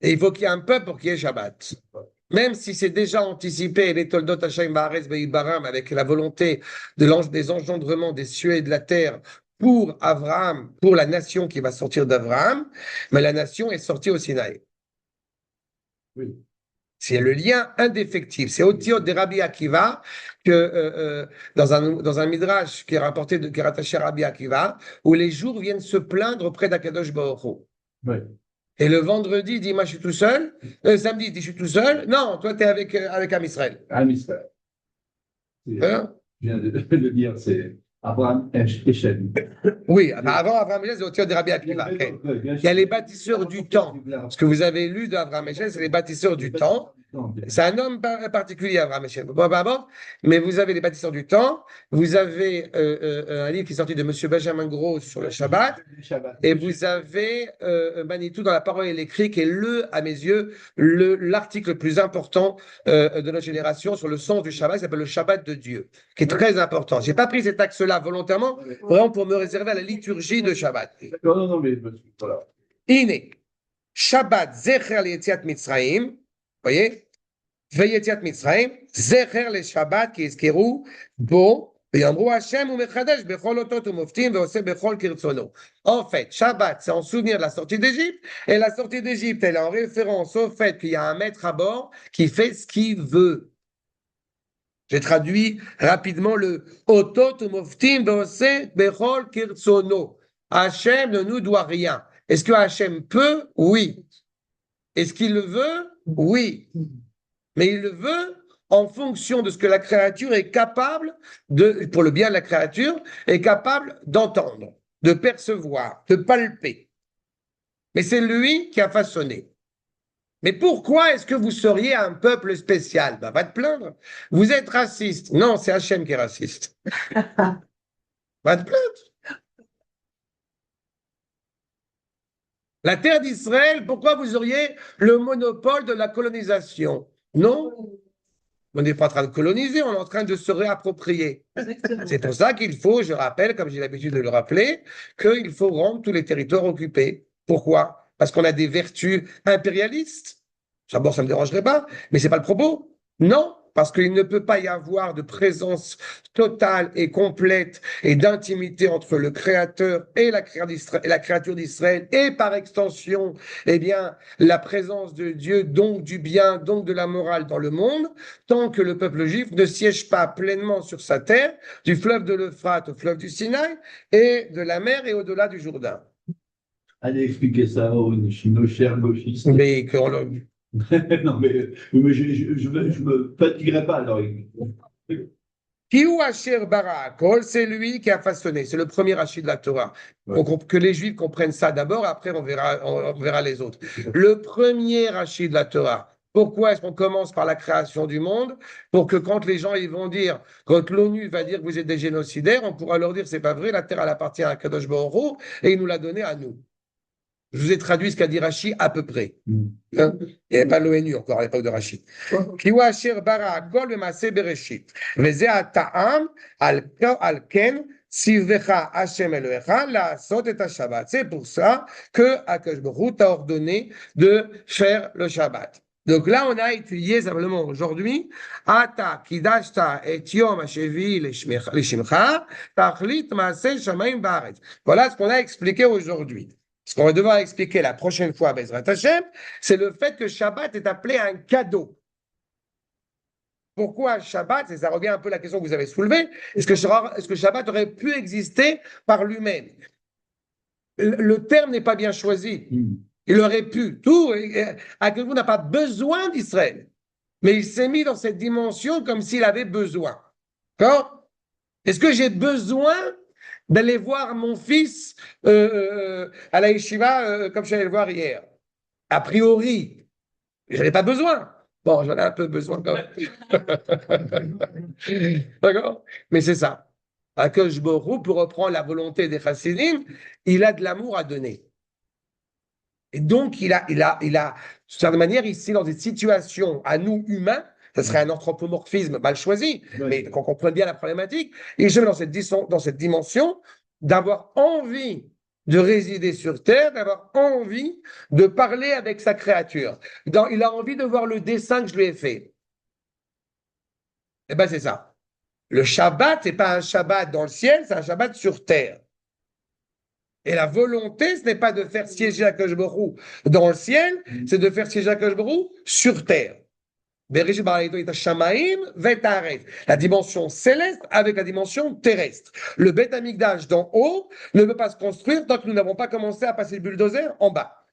Et il faut qu'il y ait un peuple pour qu'il y ait Shabbat. Même si c'est déjà anticipé, les Toldot Hashem Baaretz Be'ibaram, avec la volonté des engendrements des cieux et de la terre pour Abraham, pour la nation qui va sortir d'Abraham, mais la nation est sortie au Sinaï. Oui. C'est le lien indéfectible. C'est au Tiot de Rabbi Akiva que dans un midrash qui est rattaché à Rabbi Akiva, où les jours viennent se plaindre auprès d'Akadosh Baruch Hu. Oui. Et le vendredi, il dit, moi, je suis tout seul. Le samedi, il dit, je suis tout seul. Non, toi, tu es avec Am Israël. Am Israël. Hein? Je viens de le dire, c'est Abraham et Shem. Oui, bah avant Abraham et Eshel, c'est au tir de Rabbi Akiva. Il y a les bâtisseurs du temps. Ce que vous avez lu d'Abraham et Eshel, c'est les bâtisseurs du temps. C'est un homme particulier, Abraham Eshel. Bon, mais vous avez les bâtisseurs du temps. Vous avez un livre qui est sorti de M. Benjamin Gros sur le Shabbat. Et vous avez Manitou dans la parole et l'écrit, qui est à mes yeux, l'article le plus important de notre génération sur le sens du Shabbat, qui s'appelle le Shabbat de Dieu, qui est très important. Je n'ai pas pris cet axe-là volontairement, vraiment pour me réserver à la liturgie de Shabbat. Non, mais voilà. Iné, Shabbat, Zecher Yetziat Mitzrayim, voyez, Veyetziat Mitzrayim, Zecher le Shabbat qui eskeru, bon, en fait, Shabbat, c'est en souvenir de la sortie d'Égypte, et la sortie d'Égypte, elle est en référence au fait qu'il y a un maître à bord qui fait ce qu'il veut. J'ai traduit rapidement le Otot Moftim Beose Bechol Kirtsono. Hachem ne nous doit rien. Est-ce que Hachem peut? Oui. Est-ce qu'il le veut? Oui. Mais il le veut en fonction de ce que la créature est capable de, pour le bien de la créature, est capable d'entendre, de percevoir, de palper. Mais c'est lui qui a façonné. Mais pourquoi est-ce que vous seriez un peuple spécial? Ben, va te plaindre. Vous êtes raciste. Non, c'est Hachem qui est raciste. Va te plaindre. La terre d'Israël, pourquoi vous auriez le monopole de la colonisation? Non. On n'est pas en train de coloniser, on est en train de se réapproprier. C'est pour ça qu'il faut, je rappelle, comme j'ai l'habitude de le rappeler, qu'il faut rendre tous les territoires occupés. Pourquoi? Parce qu'on a des vertus impérialistes. D'abord, ça ne me dérangerait pas, mais ce n'est pas le propos. Non, parce qu'il ne peut pas y avoir de présence totale et complète et d'intimité entre le Créateur et la créature d'Israël, et par extension, eh bien, la présence de Dieu, donc du bien, donc de la morale dans le monde, tant que le peuple juif ne siège pas pleinement sur sa terre, du fleuve de l'Euphrate au fleuve du Sinaï, et de la mer et au-delà du Jourdain. Allez expliquer ça nos chers gauchistes. Mais non, mais je me fatiguerai pas alors. Kiou Asher bara Kol, c'est lui qui a façonné. C'est le premier rachis de la Torah. Ouais. Donc, que les Juifs comprennent ça d'abord, après on verra les autres. Le premier rachis de la Torah. Pourquoi est-ce qu'on commence par la création du monde? Pour que quand les gens ils vont dire, quand l'ONU va dire que vous êtes des génocidaires, on pourra leur dire c'est pas vrai, la terre elle appartient à Kadosh Baruch Hu et il nous l'a donnée à nous. Je vous ai traduit ce qu'a dit Rashi à peu près. Hein? Il n'y avait pas l'ONU encore à l'époque de Rashi. Kiwa asher bara hakol b'maaseh bereshit. V'zeh ha'ta'am al ken tzivlecha Hashem Elohecha la'asot et ha-Shabbat. C'est pour ça que Akadosh Baruch Hu t'a ordonné de faire le Shabbat. Donc là, on a étudié simplement aujourd'hui Ata kidashta et yom hashevi lishimcha tachlit maaseh shamayim ba'aretz. Voilà ce qu'on a expliqué aujourd'hui. Ce qu'on va devoir expliquer la prochaine fois à Bezrat Hashem, c'est le fait que Shabbat est appelé un cadeau. Pourquoi Shabbat? Et ça revient un peu à la question que vous avez soulevée. Est-ce que Shabbat aurait pu exister par lui-même? Le terme n'est pas bien choisi. Il aurait pu. Akadosh n'a pas besoin d'Israël. Mais il s'est mis dans cette dimension comme s'il avait besoin. D'accord? Est-ce que j'ai besoin d'aller voir mon fils à la yeshiva comme je suis allé le voir hier? A priori, je n'en ai pas besoin. Bon, j'en ai un peu besoin quand même. D'accord? Mais c'est ça. Akadosh Baruch Hu, pour reprendre la volonté des Chassidim, il a de l'amour à donner. Et donc, il a, d'une certaine manière, ici, dans des situations à nous humains, ça serait un anthropomorphisme mal choisi, mais qu'on comprenne bien la problématique. Et je mets dans cette dimension d'avoir envie de résider sur Terre, d'avoir envie de parler avec sa créature. Il a envie de voir le dessin que je lui ai fait. Eh bien, c'est ça. Le Shabbat, ce n'est pas un Shabbat dans le ciel, c'est un Shabbat sur Terre. Et la volonté, ce n'est pas de faire siéger Akadosh Baruch Hu dans le ciel, c'est de faire siéger Akadosh Baruch Hu sur Terre. La dimension céleste avec la dimension terrestre. Le Beth Amikdash d'en haut ne peut pas se construire tant que nous n'avons pas commencé à passer le bulldozer en bas.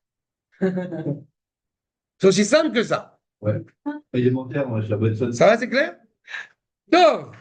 C'est aussi simple que ça. Ouais. Élémentaire, moi, Shabbat. Ça va, c'est clair? Donc,